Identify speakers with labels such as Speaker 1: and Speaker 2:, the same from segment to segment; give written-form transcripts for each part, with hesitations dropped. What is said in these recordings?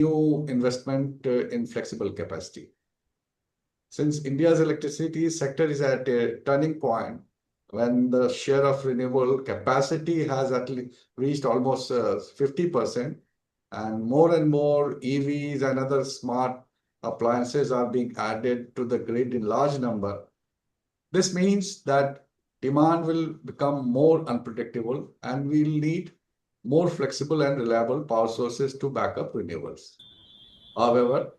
Speaker 1: new investment in flexible capacity. Since India's electricity sector is at a turning point when the share of renewable capacity has at least reached almost 50%, and more EVs and other smart appliances are being added to the grid in large number. This means that demand will become more unpredictable and we'll need more flexible and reliable power sources to back up renewables. However,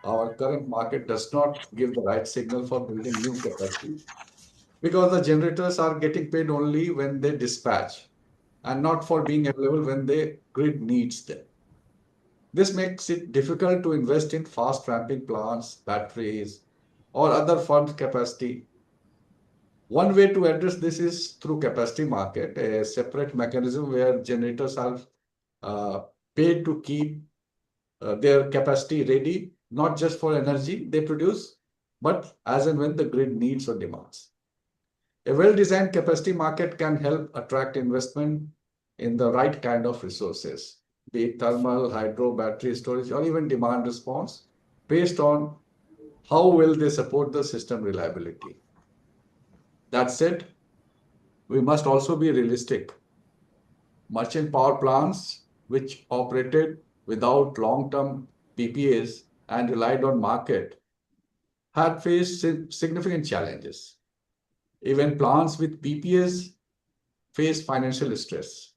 Speaker 1: our current market does not give the right signal for building new capacity because the generators are getting paid only when they dispatch and not for being available when the grid needs them. This makes it difficult to invest in fast ramping plants, batteries, or other firm capacity. One way to address this is through capacity market, a separate mechanism where generators are uh, paid to keep their capacity ready, not just for energy they produce, but as and when the grid needs or demands. A well-designed capacity market can help attract investment in the right kind of resources, be it thermal, hydro, battery storage, or even demand response, based on how well they support the system reliability. That said, we must also be realistic. Merchant power plants, which operated without long-term PPAs and relied on market, had faced significant challenges. Even plants with PPAs faced financial stress.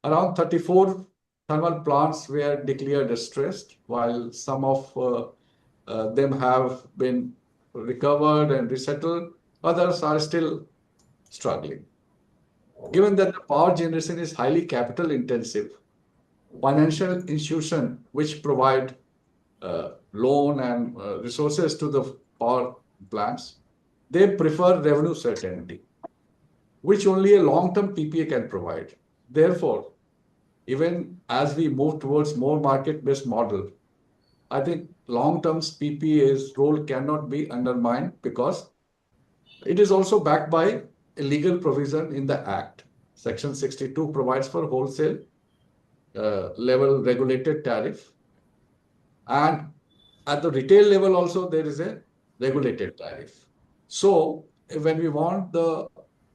Speaker 1: Around 34 thermal plants were declared distressed, while some of them have been recovered and resettled. Others are still struggling. Given that the power generation is highly capital intensive, financial institutions which provide loan and resources to the power plants, they prefer revenue certainty, which only a long-term PPA can provide. Therefore, even as we move towards more market-based model, I think long-term PPA's role cannot be undermined because it is also backed by a legal provision in the Act. Section 62 provides for wholesale level regulated tariff, and at the retail level also there is a regulated tariff. So when we want the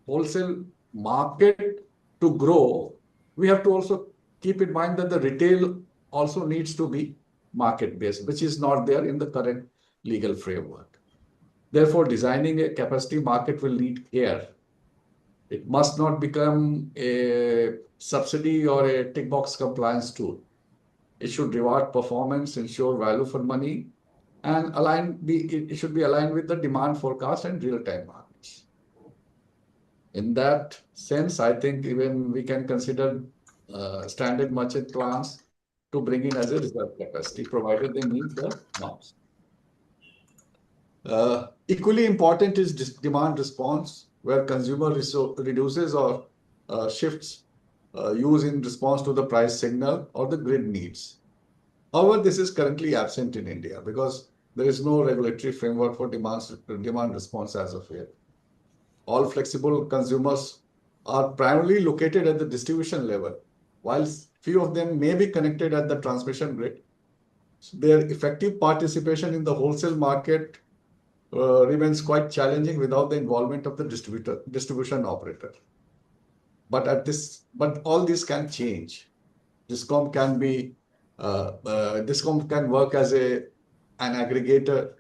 Speaker 1: wholesale market to grow, we have to also keep in mind that the retail also needs to be market based, which is not there in the current legal framework. Therefore, designing a capacity market will need care. It must not become a subsidy or a tick box compliance tool. It should reward performance, ensure value for money, and it should be aligned with the demand forecast and real-time markets. In that sense, I think even we can consider standard merchant plants to bring in as a reserve capacity, provided they meet the norms. Equally important is demand response, where consumer reduces or shifts use in response to the price signal or the grid needs. However, this is currently absent in India because there is no regulatory framework for demand response as of yet. All flexible consumers are primarily located at the distribution level, while few of them may be connected at the transmission grid. So their effective participation in the wholesale market remains quite challenging without the involvement of the distribution operator. But all this can change. Discom can be Discom can work as an aggregator,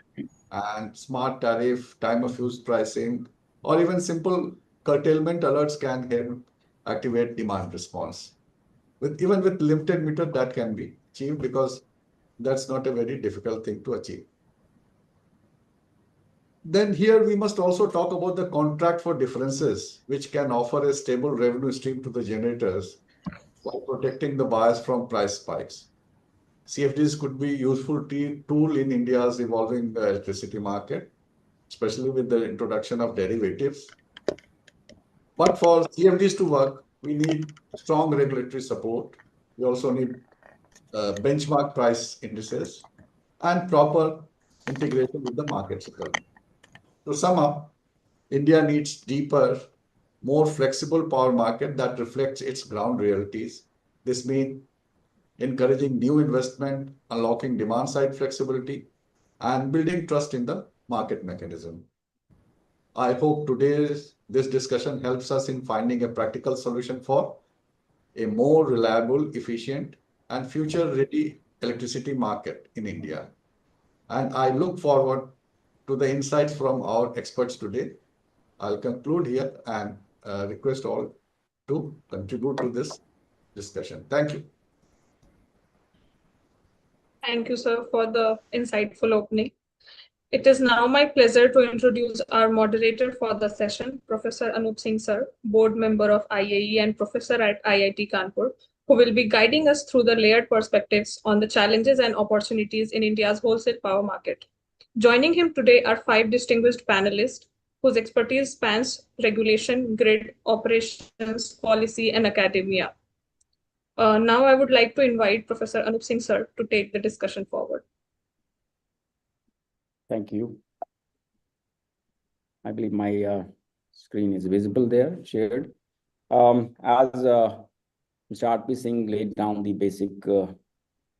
Speaker 1: and smart tariff, time of use pricing, or even simple curtailment alerts can help activate demand response. Even with limited meter, that can be achieved because that's not a very difficult thing to achieve. Then here we must also talk about the contract for differences, which can offer a stable revenue stream to the generators while protecting the buyers from price spikes. CFDs could be a useful tool in India's evolving electricity market, especially with the introduction of derivatives. But for CFDs to work, we need strong regulatory support. We also need benchmark price indices and proper integration with the market settlement. To sum up, India needs deeper, more flexible power market that reflects its ground realities. This means encouraging new investment, unlocking demand-side flexibility, and building trust in the market mechanism. I hope this discussion helps us in finding a practical solution for a more reliable, efficient, and future-ready electricity market in India. And I look forward to the insights from our experts today. I'll conclude here and request all to contribute to this discussion. Thank you.
Speaker 2: Thank you, sir, for the insightful opening. It is now my pleasure to introduce our moderator for the session, Professor Anup Singh sir, board member of IAE and professor at IIT Kanpur, who will be guiding us through the layered perspectives on the challenges and opportunities in India's wholesale power market. Joining him today are 5 distinguished panelists whose expertise spans regulation, grid, operations, policy, and academia. Now I would like to invite Professor Anup Singh sir to take the discussion forward.
Speaker 3: Thank you. I believe my screen is visible there, shared. As Mr. R.P. Singh laid down the basic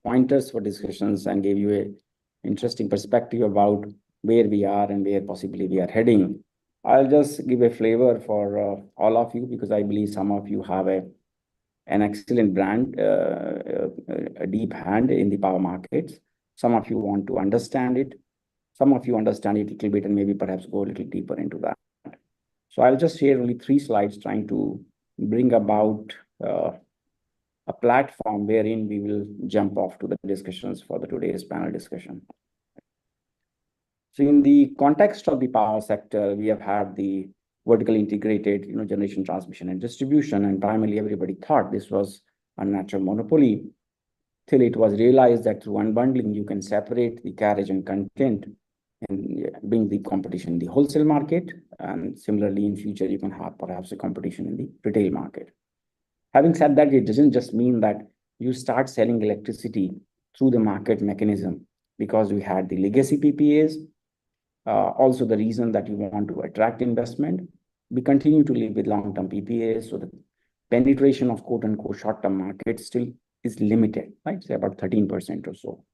Speaker 3: pointers for discussions and gave you an interesting perspective about where we are and where possibly we are heading, I'll just give a flavor for all of you, because I believe some of you have an excellent brand, a deep hand in the power markets. Some of you want to understand it. Some of you understand it a little bit and maybe perhaps go a little deeper into that. So I'll just share only 3 slides trying to bring about a platform wherein we will jump off to the discussions for today's panel discussion. So in the context of the power sector, we have had the vertically integrated generation, transmission, and distribution, and primarily everybody thought this was a natural monopoly, till it was realized that through unbundling, you can separate the carriage and content and bring the competition in the wholesale market. And similarly, in future, you can have perhaps a competition in the retail market. Having said that, it doesn't just mean that you start selling electricity through the market mechanism, because we had the legacy PPAs. Also, the reason that you want to attract investment, we continue to live with long-term PPAs, so the penetration of quote-unquote short-term market still is limited, right? Say about 13% or so.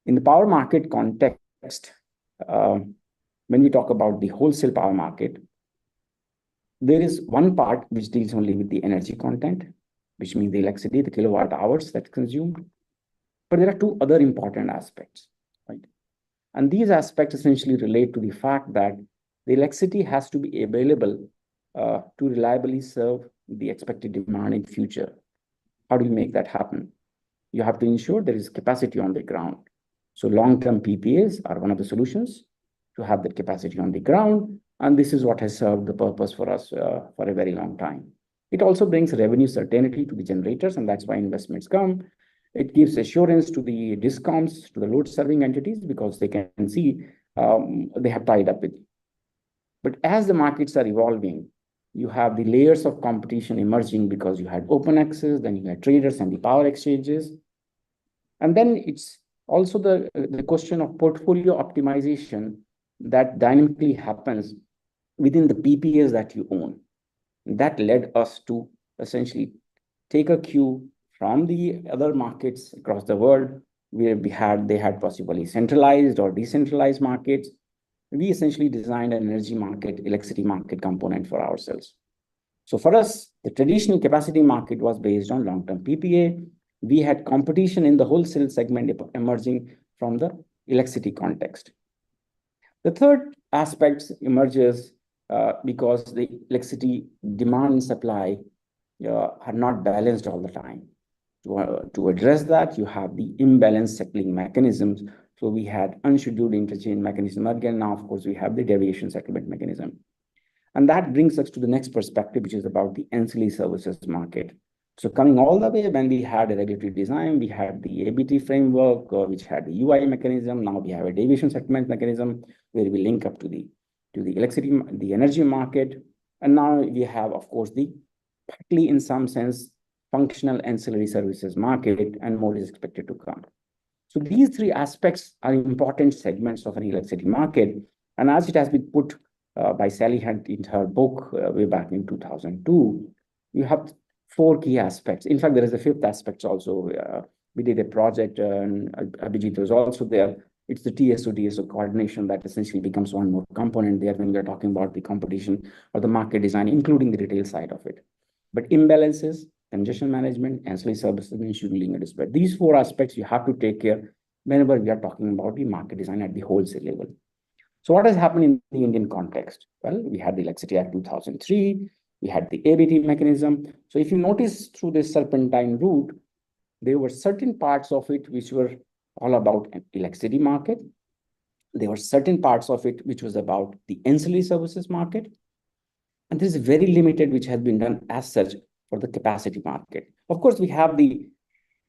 Speaker 3: In the power market context, when we talk about the wholesale power market, there is one part which deals only with the energy content, which means the electricity, the kilowatt hours that's consumed. But there are 2 other important aspects, right? And these aspects essentially relate to the fact that the electricity has to be available to reliably serve the expected demand in future. How do you make that happen? You have to ensure there is capacity on the ground. So long-term PPAs are one of the solutions to have that capacity on the ground. And this is what has served the purpose for us for a very long time. It also brings revenue certainty to the generators, and that's why investments come. It gives assurance to the discoms, to the load serving entities, because they can see they have tied up with you. But as the markets are evolving, you have the layers of competition emerging, because you had open access, then you had traders and the power exchanges. And then it's also the question of portfolio optimization that dynamically happens within the PPAs that you own. That led us to essentially take a cue from the other markets across the world, where they had possibly centralized or decentralized markets. We essentially designed an energy market, electricity market component for ourselves. So for us, the traditional capacity market was based on long-term PPA. We had competition in the wholesale segment emerging from the electricity context. The third aspect emerges because the electricity demand and supply are not balanced all the time. To address that, you have the imbalance settling mechanisms. So we had unscheduled interchange mechanism. Again, now, of course, we have the deviation settlement mechanism. And that brings us to the next perspective, which is about the ancillary services market. So coming all the way, when we had a regulatory design, we had the ABT framework, which had the UI mechanism. Now we have a deviation settlement mechanism where we link up to the electricity, the energy market. And now we have, of course, the partly in some sense functional ancillary services market, and more is expected to come. So these 3 aspects are important segments of an electricity market. And as it has been put by Sally Hunt in her book way back in 2002, you have four key aspects. In fact, there is a fifth aspect also. We did a project, and Abhijit was also there. It's the TSO coordination that essentially becomes one more component there when we are talking about the competition or the market design, including the retail side of it. But imbalances, congestion management, ancillary services, and scheduling and dispatch. These four aspects you have to take care whenever we are talking about the market design at the wholesale level. So what has happened in the Indian context? Well, we had the Electricity Act 2003, we had the ABT mechanism. So if you notice through this serpentine route, there were certain parts of it which were all about an electricity market. There were certain parts of it which was about the ancillary services market. And this is very limited, which has been done as such for the capacity market. Of course, we have the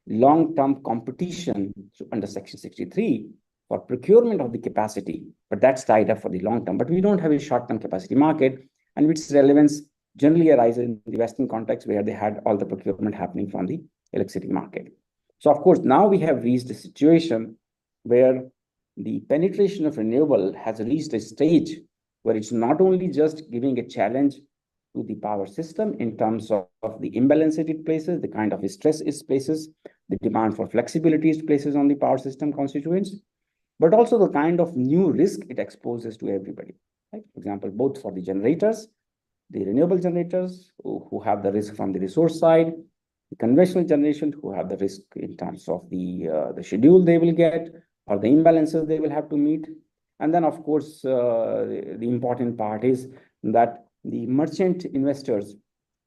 Speaker 3: long-term competition under Section 63 for procurement of the capacity, but that's tied up for the long term. But we don't have a short-term capacity market, and its relevance generally arises in the Western context where they had all the procurement happening from the electricity market. So, of course, now we have reached a situation where the penetration of renewable has reached a stage where it's not only just giving a challenge to the power system in terms of the imbalance it places, the kind of stress it places, the demand for flexibility it places on the power system constituents, but also the kind of new risk it exposes to everybody. Right? For example, both for the generators, the renewable generators who have the risk from the resource side, the conventional generation who have the risk in terms of the schedule they will get or the imbalances they will have to meet. And then, of course, the important part is that the merchant investors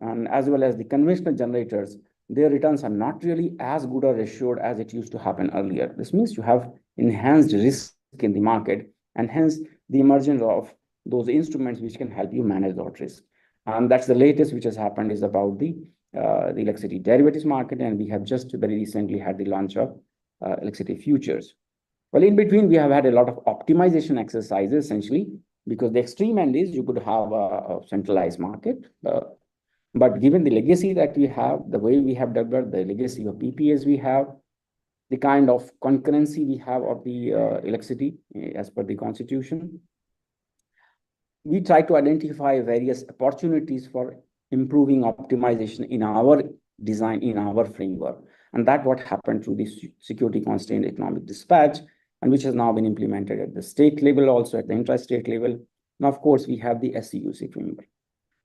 Speaker 3: and as well as the conventional generators, their returns are not really as good or assured as it used to happen earlier. This means you have enhanced risk in the market and hence the emergence of those instruments which can help you manage that risk. And that's the latest which has happened is about the electricity derivatives market, and we have just very recently had the launch of electricity futures. Well, in between, we have had a lot of optimization exercises, essentially, because the extreme end is you could have a centralized market. But given the legacy that we have, the way we have developed, the legacy of PPAs we have, the kind of concurrency we have of the electricity as per the constitution, we try to identify various opportunities for improving optimization in our design, in our framework. And that's what happened through the security constrained economic dispatch, and which has now been implemented at the state level, also at the intra-state level. And of course, we have the SCUC framework.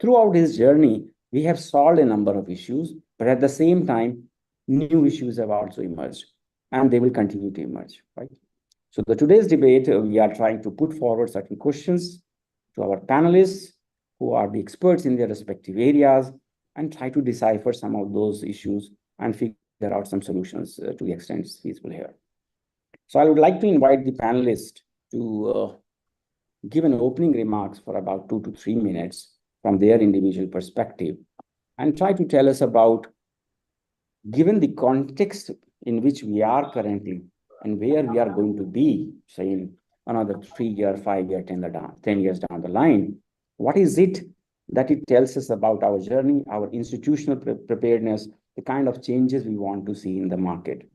Speaker 3: Throughout his journey, we have solved a number of issues, but at the same time, new issues have also emerged, and they will continue to emerge, right? So today's debate, we are trying to put forward certain questions to our panelists who are the experts in their respective areas and try to decipher some of those issues and figure out some solutions to the extent it's feasible here. So I would like to invite the panelists to give an opening remarks for about 2 to 3 minutes from their individual perspective and try to tell us about, given the context in which we are currently and where we are going to be, say in another 3 year, 5 year, 10 years down the line, what is it that it tells us about our journey, our institutional preparedness, the kind of changes we want to see in the market?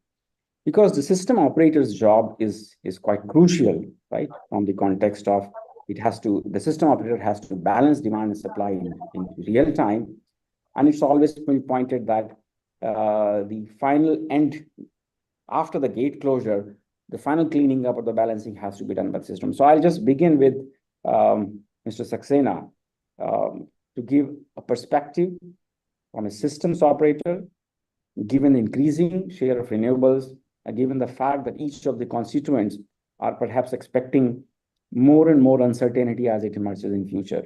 Speaker 3: Because the system operator's job is quite crucial, right? From the context of the system operator has to balance demand and supply in real time. And it's always been pointed that the final end, after the gate closure, the final cleaning up of the balancing has to be done by the system. So I'll just begin with Mr. Saxena to give a perspective from a systems operator, given the increasing share of renewables, given the fact that each of the constituents are perhaps expecting more and more uncertainty as it emerges in future.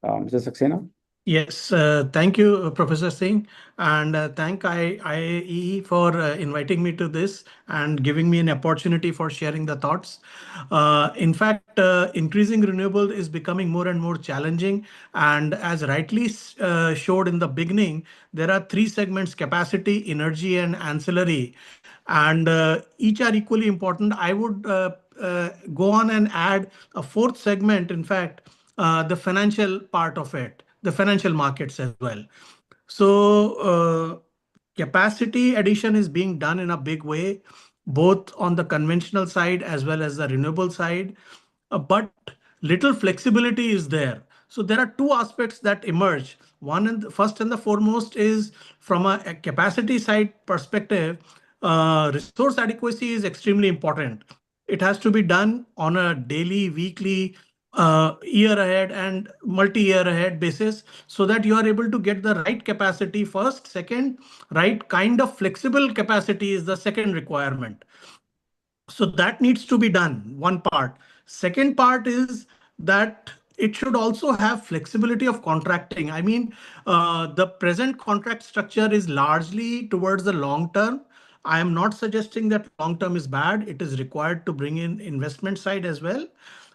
Speaker 3: Mr. Saxena?
Speaker 4: Yes, thank you, Professor Singh, and thank IAEE for inviting me to this and giving me an opportunity for sharing the thoughts. In fact, increasing renewable is becoming more and more challenging, and as rightly showed in the beginning, there are 3 segments: capacity, energy, and ancillary, and each are equally important. I would go on and add a 4th segment, in fact, the financial part of it, the financial markets as well. So capacity addition is being done in a big way, both on the conventional side as well as the renewable side, but little flexibility is there. So there are 2 aspects that emerge. First and the foremost is from a capacity side perspective, resource adequacy is extremely important. It has to be done on a daily, weekly, year ahead and multi-year ahead basis so that you are able to get the right capacity first. Second, right kind of flexible capacity is the second requirement. So that needs to be done, one part. Second part is that it should also have flexibility of contracting. I mean, the present contract structure is largely towards the long term. I am not suggesting that long term is bad. It is required to bring in investment side as well.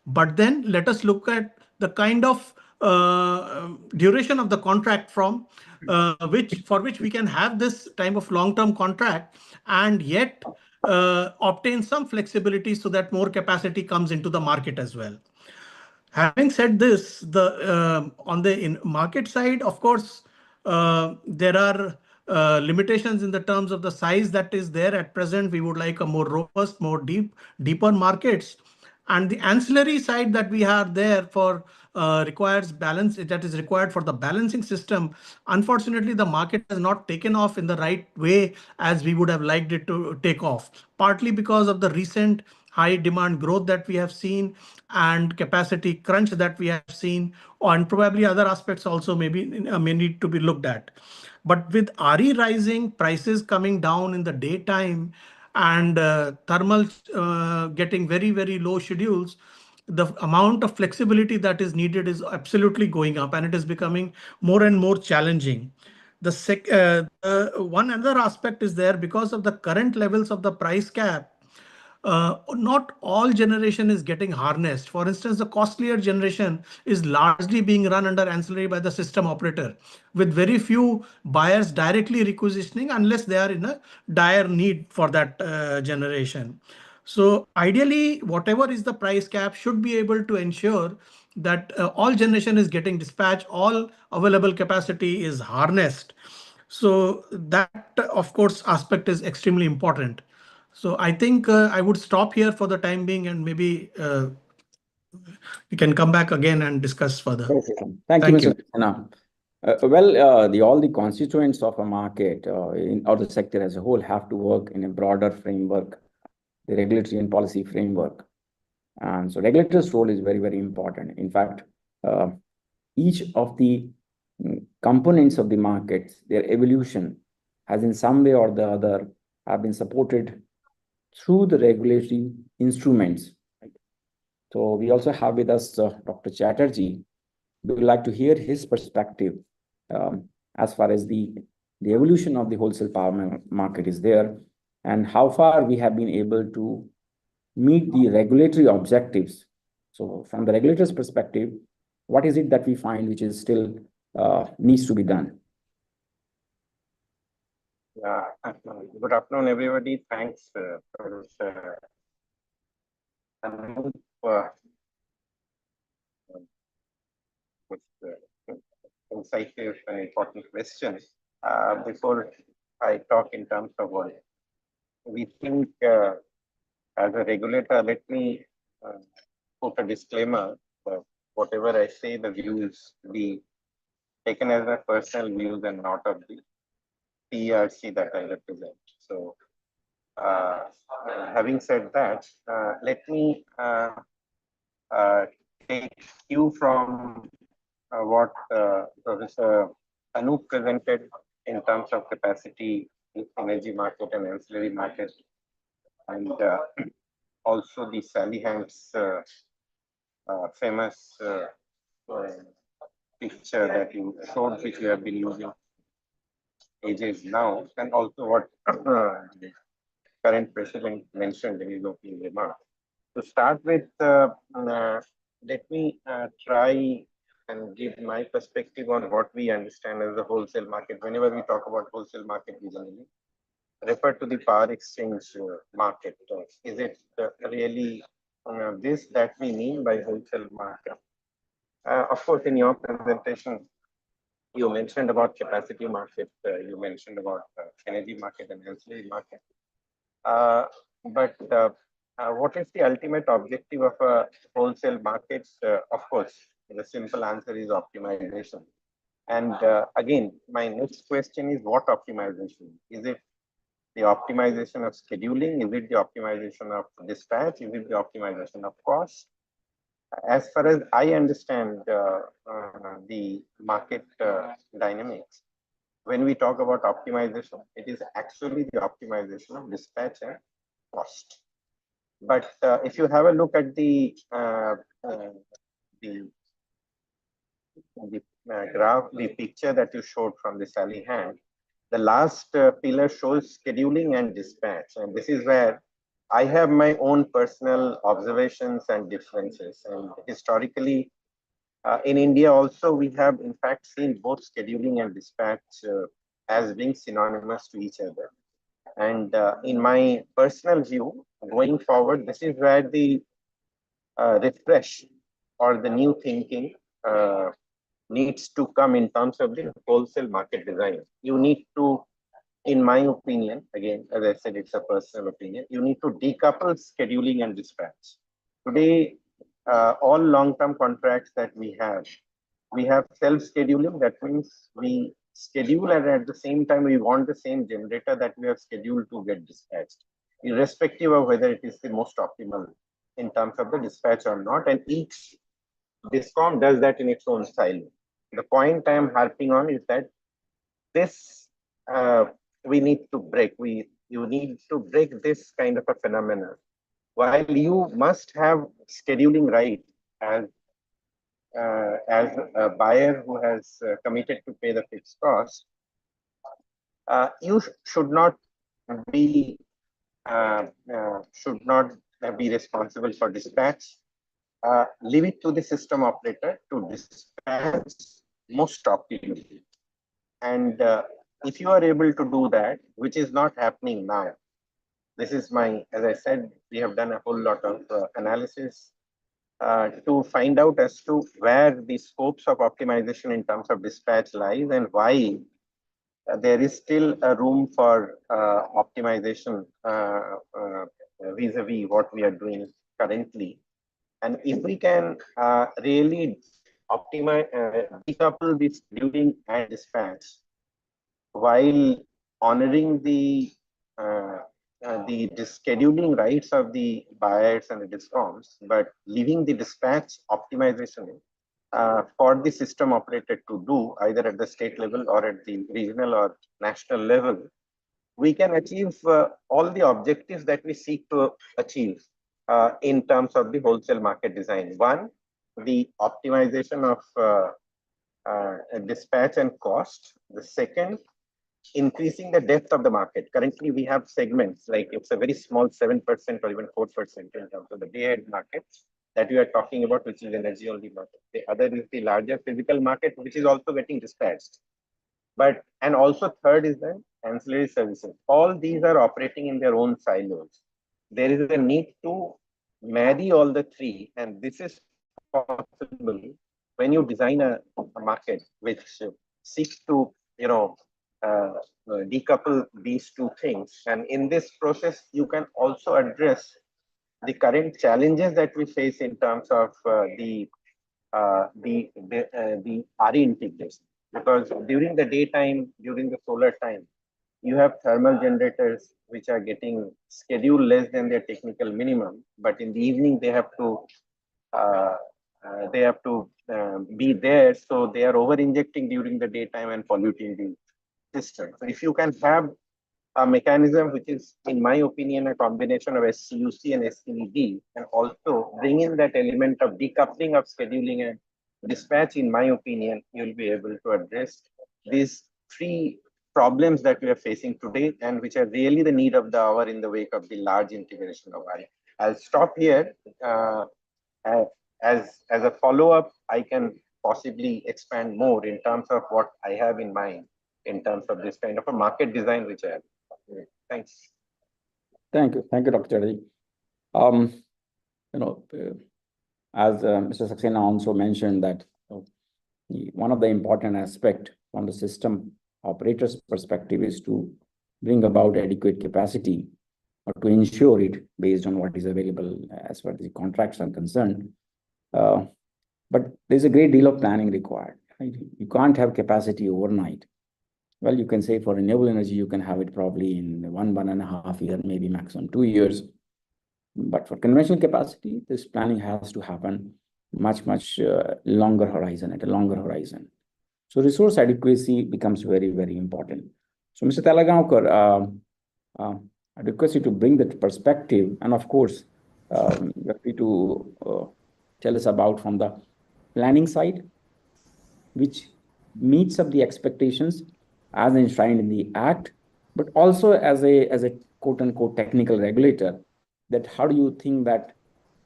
Speaker 4: But then let us look at the kind of duration of the contract from which we can have this type of long-term contract and yet obtain some flexibility so that more capacity comes into the market as well. Having said this, on the market side, of course, there are limitations in the terms of the size that is there at present. We would like a more robust, deeper markets. And the ancillary side that we have there for requires balance, that is required for the balancing system. Unfortunately, the market has not taken off in the right way as we would have liked it to take off, partly because of the recent high demand growth that we have seen and capacity crunch that we have seen, and probably other aspects also may need to be looked at. But with RE rising, prices coming down in the daytime, and thermal getting very, very low schedules, the amount of flexibility that is needed is absolutely going up, and it is becoming more and more challenging. One other aspect is there because of the current levels of the price cap. Not all generation is getting harnessed. For instance, the costlier generation is largely being run under ancillary by the system operator, with very few buyers directly requisitioning unless they are in a dire need for that generation. So ideally, whatever is the price cap should be able to ensure that all generation is getting dispatched, all available capacity is harnessed. So that, of course, aspect is extremely important. So I think I would stop here for the time being, and maybe we can come back again and discuss further.
Speaker 3: Yes, yes. Thank you, Mr. Krishna. All the constituents of a market or the sector as a whole have to work in a broader framework, the regulatory and policy framework. And so regulator's role is very, very important. In fact, each of the components of the markets, their evolution has in some way or the other have been supported through the regulatory instruments. Right? So we also have with us Dr. Chatterjee. We would like to hear his perspective as far as the evolution of the wholesale power market is there, and how far we have been able to meet the regulatory objectives. So from the regulator's perspective, what is it that we find which is still needs to be done?
Speaker 5: Yeah, good afternoon, everybody. Thanks, Professor Anup, with incisive and important questions. Before I talk in terms of what we think as a regulator, let me put a disclaimer. Whatever I say, the views be taken as my personal views and not of the PRC that I represent. So, having said that, let me take cue from what Professor Anup presented in terms of capacity, energy market, and ancillary market, and also the Sally Hand's famous picture that you showed, which you have been using ages now, and also what the current president mentioned in his opening remarks. To start with, let me try and give my perspective on what we understand as the wholesale market. Whenever we talk about wholesale market, we generally refer to the power exchange market. Is it really this that we mean by wholesale market? Of course, in your presentation, you mentioned about capacity market, you mentioned about energy market and ancillary market. But what is the ultimate objective of a wholesale market? Of course, the simple answer is optimization. And again, my next question is what optimization? Is it the optimization of scheduling? Is it the optimization of dispatch? Is it the optimization of cost? As far as I understand the market dynamics, when we talk about optimization, it is actually the optimization of dispatch and cost. But if you have a look at the graph, the picture that you showed from the Sally hand, the last pillar shows scheduling and dispatch. And this is where I have my own personal observations and differences. And historically, in India also, we have in fact seen both scheduling and dispatch as being synonymous to each other. And in my personal view, going forward, this is where the refresh or the new thinking needs to come in terms of the wholesale market design. You need to, in my opinion, again, as I said, it's a personal opinion, you need to decouple scheduling and dispatch. Today, all long-term contracts that we have self-scheduling. That means we schedule and at the same time, we want the same generator that we have scheduled to get dispatched, irrespective of whether it is the most optimal in terms of the dispatch or not. And each DISCOM does that in its own silo. The point I am harping on is that this we need to break. You need to break this kind of a phenomenon. While you must have scheduling right as a buyer who has committed to pay the fixed cost, you should not be responsible for dispatch. Leave it to the system operator to dispatch most optimally. And if you are able to do that, which is not happening now, this is my, as I said, we have done a whole lot of analysis to find out as to where the scopes of optimization in terms of dispatch lies and why there is still a room for optimization vis-a-vis what we are doing currently. And if we can really optimize, decouple the scheduling and dispatch while honoring the scheduling rights of the buyers and the DISCOMs, but leaving the dispatch optimization for the system operator to do either at the state level or at the regional or national level, we can achieve all the objectives that we seek to achieve in terms of the wholesale market design. One, the optimization of dispatch and cost. The second, increasing the depth of the market. Currently, we have segments like it's a very small 7% or even 4% in terms of the day-ahead market that we are talking about, which is energy only market. The other is the larger physical market, which is also getting dispatched. But, and also third is the ancillary services. All these are operating in their own silos. There is a need to marry all the three, and this is possible when you design a market which seeks to, decouple these two things. And in this process, you can also address the current challenges that we face in terms of the RE integration. Because during the daytime, during the solar time, you have thermal generators which are getting scheduled less than their technical minimum, but in the evening they have to be there, so they are over injecting during the daytime and polluting the system. So if you can have a mechanism which is, in my opinion, a combination of SCUC and SCED, and also bring in that element of decoupling of scheduling and dispatch, in my opinion, you'll be able to address these three problems that we are facing today and which are really the need of the hour in the wake of the large integration of RE. I'll stop here. As a follow-up, I can possibly expand more in terms of what I have in mind in terms of this kind of a market design which I have. Thanks.
Speaker 3: Thank you, Dr. Chatterjee. As Mr. Saxena also mentioned that one of the important aspects from the system operator's perspective is to bring about adequate capacity or to ensure it based on what is available as far as the contracts are concerned. But there's a great deal of planning required. right? You can't have capacity overnight. Well, you can say for renewable energy, you can have it probably in 1.5 year, maybe maximum 2 years. But for conventional capacity, this planning has to happen much longer horizon, at a longer horizon. So resource adequacy becomes very, very important. So Mr. Talagaonkar, I request you to bring that perspective, and of course, you have to tell us about from the planning side, which meets up the expectations as enshrined in the Act, but also as a quote unquote technical regulator, that how do you think that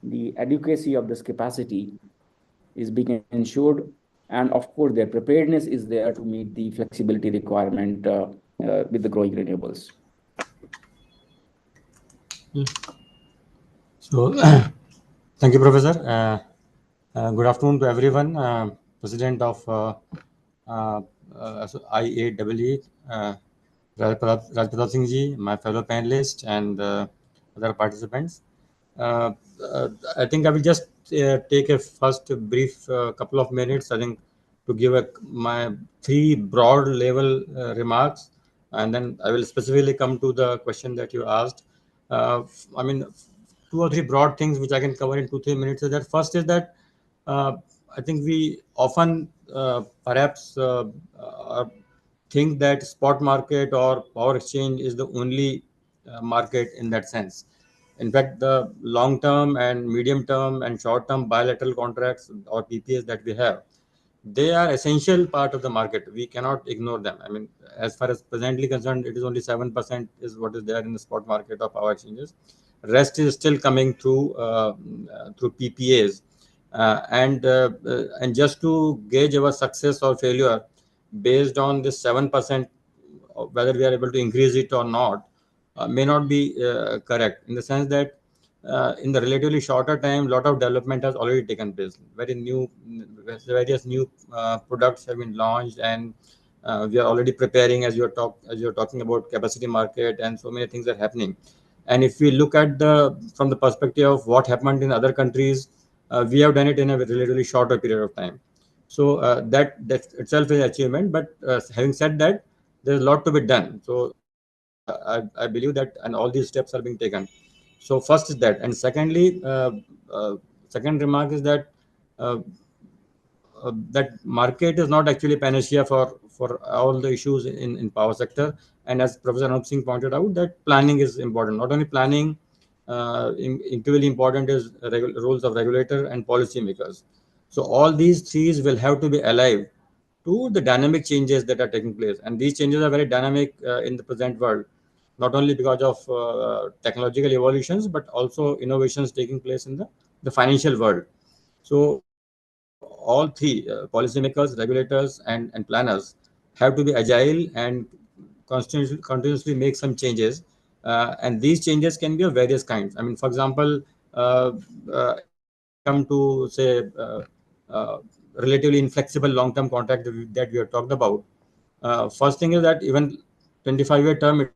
Speaker 3: the adequacy of this capacity is being ensured, and of course their preparedness is there to meet the flexibility requirement with the growing renewables.
Speaker 6: So, thank you, Professor. Good afternoon to everyone. President of IAEE, Raj Singh ji, my fellow panelists, and other participants. I think I will just take a first brief couple of minutes, I think, to give my three broad level remarks, and then I will specifically come to the question that you asked. I mean, two or three broad things which I can cover in 2-3 minutes. Is that first is that I think we often perhaps think that spot market or power exchange is the only market in that sense. In fact, the long-term and medium-term and short-term bilateral contracts or PPAs that we have, they are essential part of the market. We cannot ignore them. I mean, as far as presently concerned, it is only 7% is what is there in the spot market of power exchanges. Rest is still coming through PPAs, and just to gauge our success or failure based on this 7%, whether we are able to increase it or not, may not be correct, in the sense that in the relatively shorter time, lot of development has already taken place. Various new products have been launched, and we are already preparing, as you're talking about capacity market, and so many things are happening. And if we look at from the perspective of what happened in other countries, we have done it in a relatively shorter period of time. So that itself is an achievement. But having said that, there's a lot to be done. So I believe that, and all these steps are being taken. So first is that, and secondly, second remark is that that market is not actually panacea for all the issues in power sector. And as Professor Anup Singh pointed out, that planning is important. Not only planning, equally important is roles of regulator and policy makers. So all these three will have to be alive to the dynamic changes that are taking place. And these changes are very dynamic in the present world, not only because of technological evolutions, but also innovations taking place in the financial world. So all three, policymakers, regulators, and planners, have to be agile and continuously make some changes. And these changes can be of various kinds. I mean, for example, if we come to, say, relatively inflexible long-term contract that we have talked about, first thing is that even 25-year term itself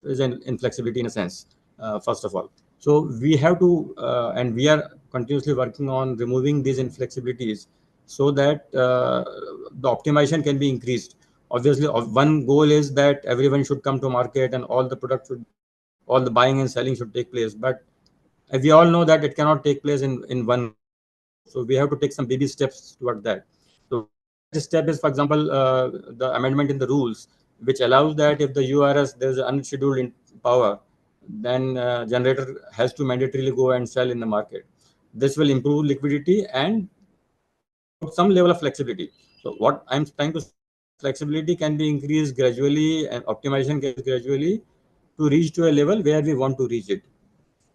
Speaker 6: is an inflexibility in a sense, first of all. So we have to, and we are continuously working on removing these inflexibilities so that the optimization can be increased. Obviously, one goal is that everyone should come to market and all the buying and selling should take place. But we all know that it cannot take place in one go. So we have to take some baby steps toward that. So first step is, for example, the amendment in the rules, which allows that if the URS, there is unscheduled power, then generator has to mandatorily go and sell in the market. This will improve liquidity and allow some level of flexibility. So what I'm trying to say, flexibility can be increased gradually and optimization can be gradually to reach to a level where we want to reach it.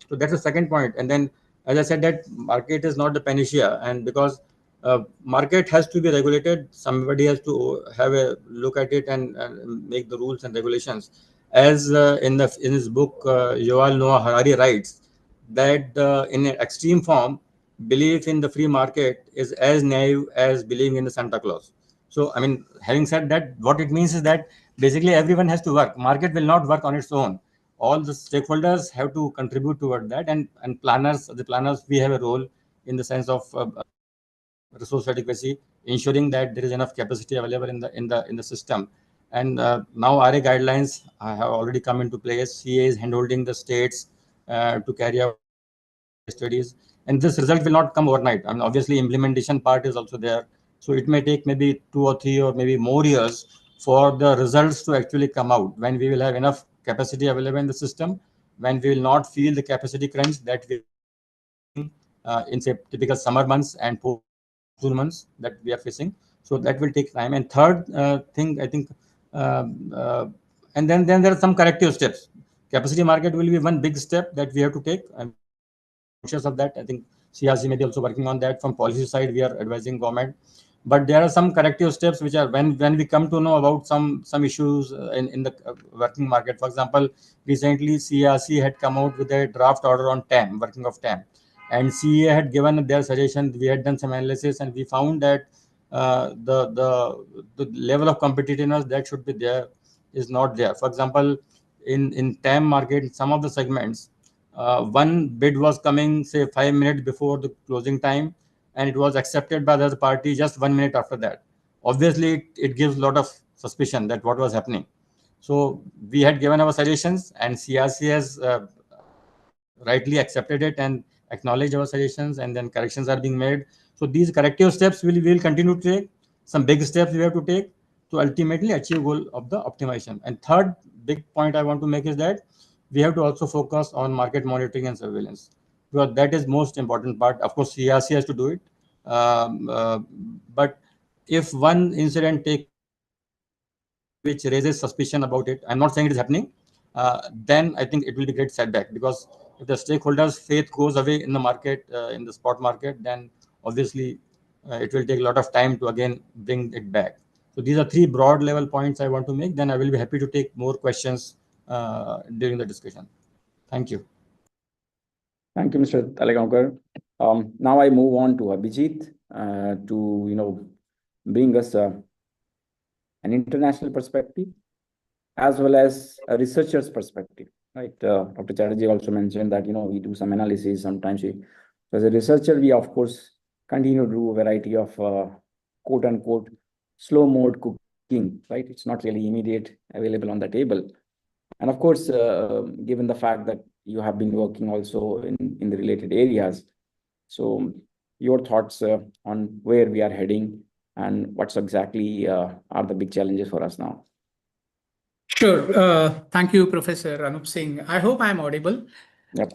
Speaker 6: So that's the second point. And then, as I said, that market is not the panacea, and because market has to be regulated, somebody has to have a look at it and make the rules and regulations. As in his book, Yuval Noah Harari writes that in an extreme form, belief in the free market is as naive as believing in the Santa Claus. So, I mean, having said that, what it means is that basically everyone has to work. Market will not work on its own. All the stakeholders have to contribute toward that, and planners, we have a role in the sense of resource adequacy, ensuring that there is enough capacity available in the system. And now RA guidelines have already come into place. CA is handholding the states to carry out studies, and this result will not come overnight. I mean, obviously, implementation part is also there, so it may take maybe 2 or 3 or maybe more years for the results to actually come out, when we will have enough capacity available in the system, when we will not feel the capacity crunch that we in say typical summer months and monsoon months that we are facing. So that will take time. And third thing, I think, and then there are some corrective steps. Capacity market will be one big step that we have to take. I'm conscious of that. I think CRC may be also working on that. From policy side, we are advising government. But there are some corrective steps which are when we come to know about some issues in the working market. For example, recently CRC had come out with a draft order on TAM, working of TAM, and CA had given their suggestion. We had done some analysis, and we found that the level of competitiveness that should be there is not there. For example, in TAM market, some of the segments, one bid was coming say 5 minutes before the closing time, and it was accepted by the other party just 1 minute after that. Obviously, it gives a lot of suspicion that what was happening. So we had given our suggestions, and CRC has rightly accepted it and acknowledged our suggestions, and then corrections are being made. So these corrective steps will continue to take. Some big steps we have to take to ultimately achieve goal of the optimization. And third big point I want to make is that we have to also focus on market monitoring and surveillance, because that is most important part. Of course, CRC has to do it, but if one incident take which raises suspicion about it, I'm not saying it is happening, then I think it will be great setback, because if the stakeholders' faith goes away in the market, in the spot market, then obviously it will take a lot of time to again bring it back. So these are three broad level points I want to make. Then I will be happy to take more questions during the discussion. Thank you.
Speaker 3: Thank you, Mr. Talagaonkar. Now I move on to Abhijit to bring us an international perspective as well as a researcher's perspective. Right? Dr. Chatterjee also mentioned that we do some analysis sometimes. As a researcher, we of course continue to do a variety of quote unquote slow mode cooking. Right? It's not really immediate available on the table. And of course, given the fact that you have been working also in the related areas, so your thoughts on where we are heading and what's exactly are the big challenges for us now.
Speaker 4: Sure. Thank you, Professor Anup Singh. I hope I'm audible.
Speaker 3: Yep.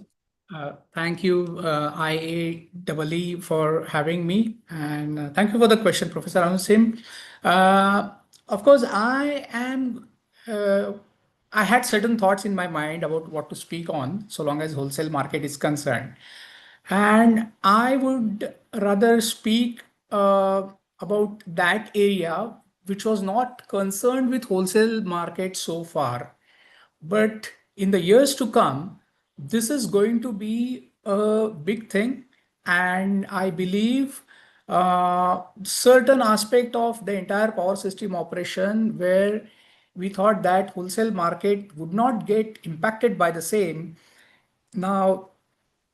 Speaker 4: Thank you, IAEE, for having me. And thank you for the question, Professor Anup Singh. Of course, I had certain thoughts in my mind about what to speak on, so long as wholesale market is concerned. And I would rather speak about that area which was not concerned with wholesale market so far. But in the years to come, this is going to be a big thing. And I believe certain aspect of the entire power system operation where we thought that wholesale market would not get impacted by the same. Now,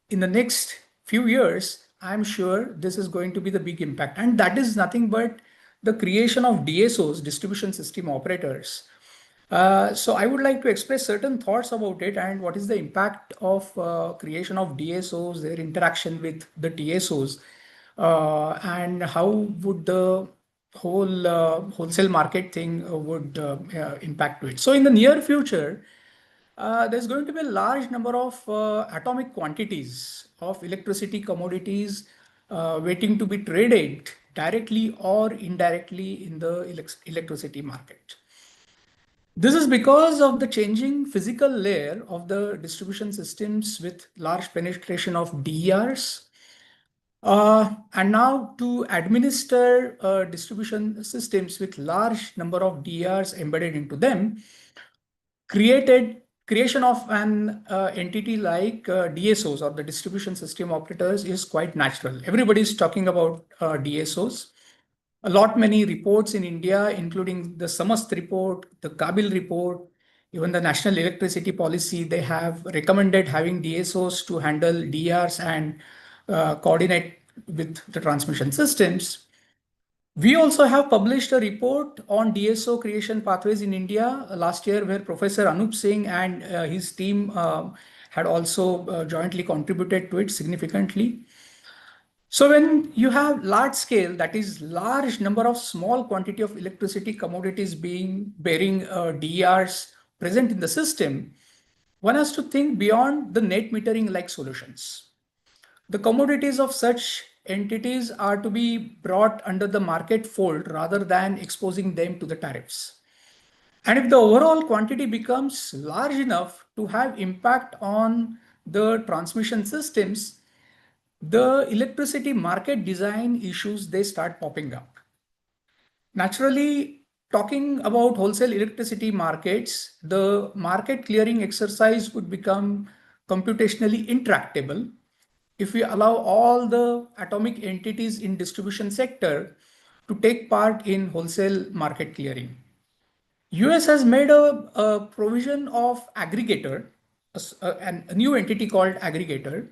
Speaker 4: in the next few years, I'm sure this is going to be the big impact. And that is nothing but the creation of DSOs, distribution system operators. So I would like to express certain thoughts about it and what is the impact of creation of DSOs, their interaction with the TSOs, and how would the whole wholesale market thing would impact to it. So in the near future, there's going to be a large number of atomic quantities of electricity commodities waiting to be traded directly or indirectly in the electricity market. This is because of the changing physical layer of the distribution systems with large penetration of DERs. And now to administer distribution systems with large number of DERs embedded into them, creation of an entity like DSOs or the distribution system operators is quite natural. Everybody is talking about DSOs. Many reports in India, including the Samast report, the Kabil report, even the National Electricity Policy, they have recommended having DSOs to handle DRs and coordinate
Speaker 7: with the transmission systems. We also have published a report on DSO creation pathways in India last year, where Professor Anup Singh and his team had also jointly contributed to it significantly. So when you have large scale, that is large number of small quantity of electricity commodities bearing DERs present in the system, one has to think beyond the net metering like solutions. The commodities of such entities are to be brought under the market fold rather than exposing them to the tariffs. And if the overall quantity becomes large enough to have impact on the transmission systems, the electricity market design issues, they start popping up. Naturally, talking about wholesale electricity markets, the market clearing exercise would become computationally intractable if we allow all the atomic entities in distribution sector to take part in wholesale market clearing. US has made a provision of aggregator, a new entity called aggregator,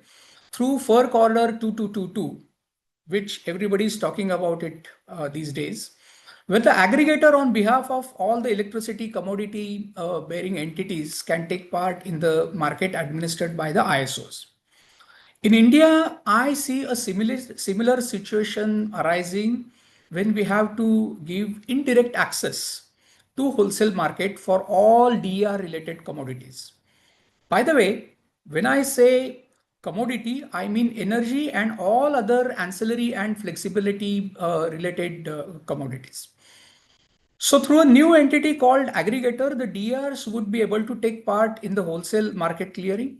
Speaker 7: through FERC Order 2222, which everybody is talking about it these days, where the aggregator on behalf of all the electricity commodity bearing entities can take part in the market administered by the ISOs. In India, I see a similar situation arising when we have to give indirect access to wholesale market for all DER related commodities. By the way, when I say commodity, I mean energy and all other ancillary and flexibility related commodities. So through a new entity called aggregator, the DRs would be able to take part in the wholesale market clearing,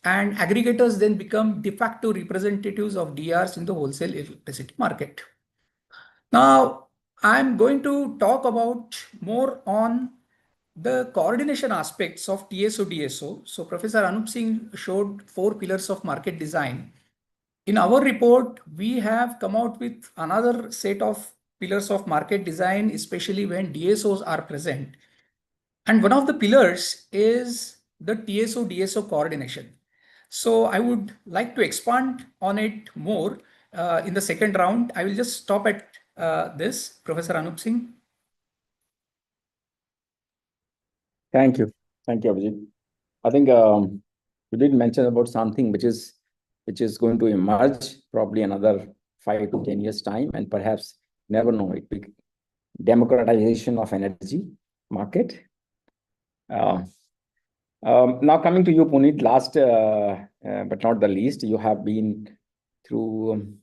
Speaker 7: and aggregators then become de facto representatives of DRs in the wholesale electricity market. Now, I'm going to talk about more on the coordination aspects of TSO DSO. So Professor Anup Singh showed 4 pillars of market design. In our report, we have come out with another set of pillars of market design, especially when DSOs are present. And one of the pillars is the TSO DSO coordination. So I would like to expand on it more in the second round. I will just stop at this, Professor Anup Singh.
Speaker 3: Thank you. Thank you, Abhijit. I think you did mention about something which is going to emerge probably another 5 to 10 years time, and perhaps never know it. Democratization of energy market. Now coming to you, Puneet, last but not the least, you have been through.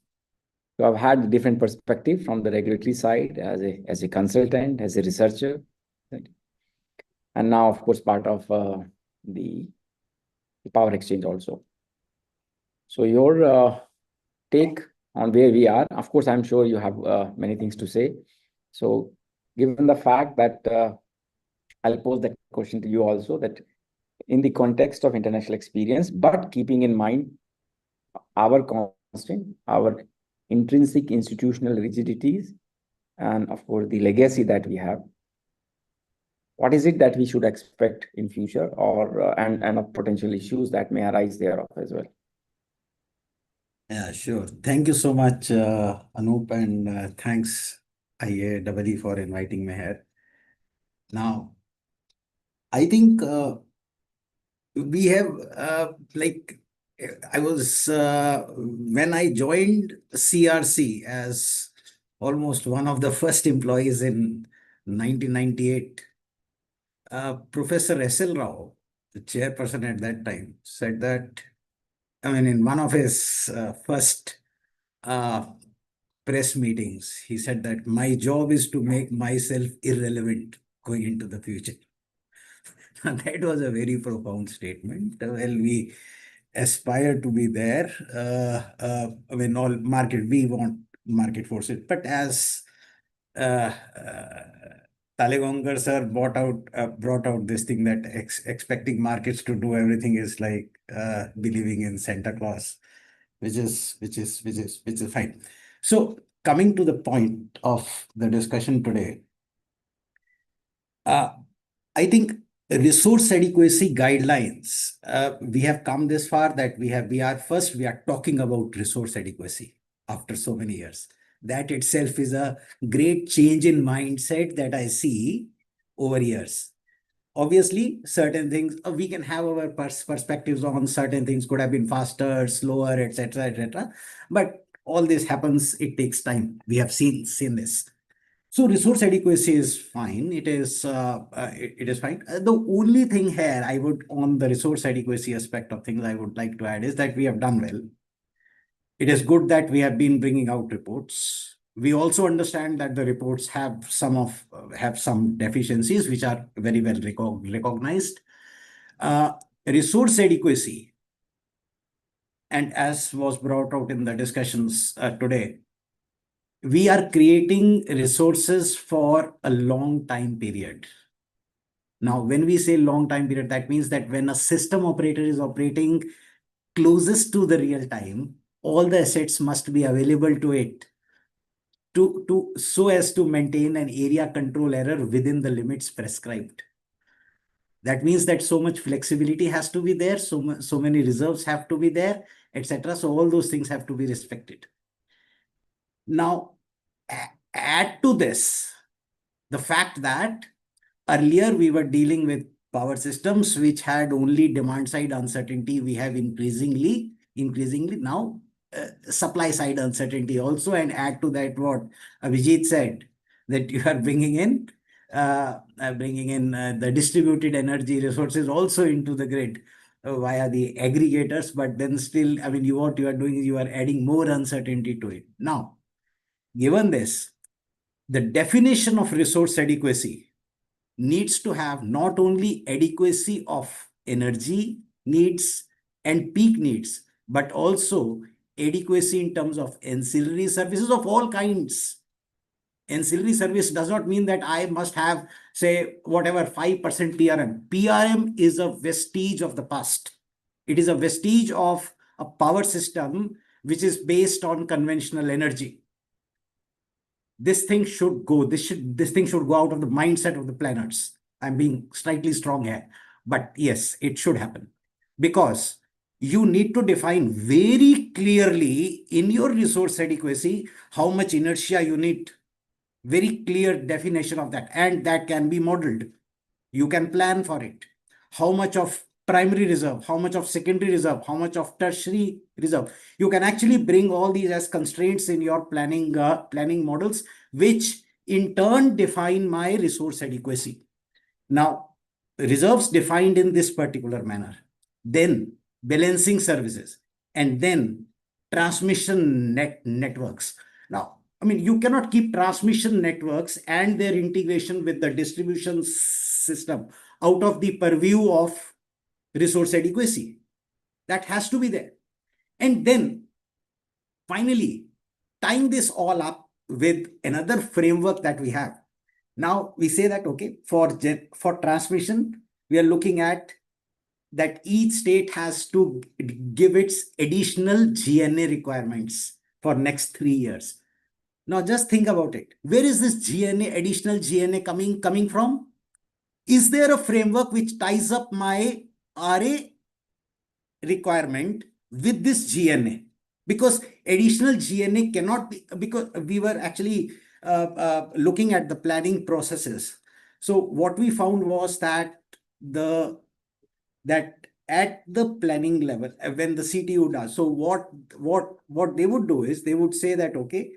Speaker 3: You have had different perspective from the regulatory side as a consultant, as a researcher, right? And now, of course, part of the power exchange also. So your take on where we are. Of course, I'm sure you have many things to say. So given the fact that I'll pose that question to you also, that in the context of international experience, but keeping in mind our constraint, our intrinsic institutional rigidities, and of course, the legacy that we have, what is it that we should expect in future, or and of potential issues that may arise thereof as well?
Speaker 8: Yeah, sure. Thank you so much, Anup, and thanks IAEE for inviting me here. Now, I think we have I was when I joined CRC as almost one of the first employees in 1998. Professor S.L. Rao, the chairperson at that time, said that, I mean, in one of his first press meetings, he said that my job is to make myself irrelevant going into the future. That was a very profound statement. Well, we aspire to be there. I mean, all market, we want market forces, but as Talegaonkar sir brought out this thing that expecting markets to do everything is like believing in Santa Claus, which is fine. So coming to the point of the discussion today, I think resource adequacy guidelines. We have come this far that we are talking about resource adequacy. after so many years. That itself is a great change in mindset that I see over years. Obviously, certain things we can have our perspectives on. Certain things could have been faster, slower, etc., etc. But all this happens, it takes time. We have seen this. So resource adequacy is fine. It is fine. The only thing here I would, on the resource adequacy aspect of things, I would like to add is that we have done well. It is good that we have been bringing out reports. We also understand that the reports have some deficiencies which are very well recognized. Resource adequacy, and as was brought out in the discussions today, we are creating resources for a long time period. Now, when we say long time period, that means that when a system operator is operating closest to the real time, all the assets must be available to it so as to maintain an area control error within the limits prescribed. That means that so much flexibility has to be there, so many reserves have to be there, etc. So all those things have to be respected. Now, add to this the fact that earlier we were dealing with power systems which had only demand side uncertainty. We have increasingly now supply side uncertainty also, and add to that what Abhijit said, that you are bringing in the distributed energy resources also into the grid via the aggregators. But then still, I mean, what you are doing is you are adding more uncertainty to it. Now, given this, the definition of resource adequacy needs to have not only adequacy of energy needs and peak needs, but also adequacy in terms of ancillary services of all kinds. Ancillary service does not mean that I must have, say, whatever 5% PRM. PRM is a vestige of the past. It is a vestige of a power system which is based on conventional energy. This thing should go. This thing should go out of the mindset of the planners. I'm being slightly strong here, but yes, it should happen, because you need to define very clearly in your resource adequacy how much inertia you need. Very clear definition of that, and that can be modeled. You can plan for it. How much of primary reserve, how much of secondary reserve, how much of tertiary reserve. You can actually bring all these as constraints in your planning models, which in turn define my resource adequacy. Now, reserves defined in this particular manner, then balancing services, and then transmission networks. Now, I mean, you cannot keep transmission networks and their integration with the distribution system out of the purview of resource adequacy. That has to be there. And then finally, tying this all up with another framework that we have. Now we say that, okay, for transmission, we are looking at that each state has to give its additional GNA requirements for next 3 years. Now just think about it. Where is this GNA, additional GNA coming from? Is there a framework which ties up my RA requirement with this GNA? Because additional GNA cannot be, because we were actually looking at the planning processes. So what we found was that at the planning level, when the CTU does, so what they would do is they would say that, okay,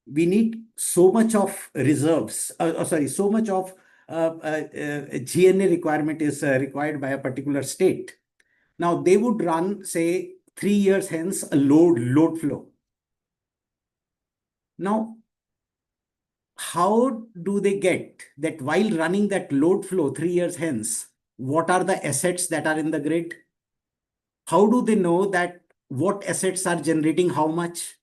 Speaker 8: we need so much of reserves, so much of GNA requirement is required by a particular state. Now they would run, say, 3 years hence a load flow. Now, how do they get that while running that load flow 3 years hence, what are the assets that are in the grid? How do they know that what assets are generating how much?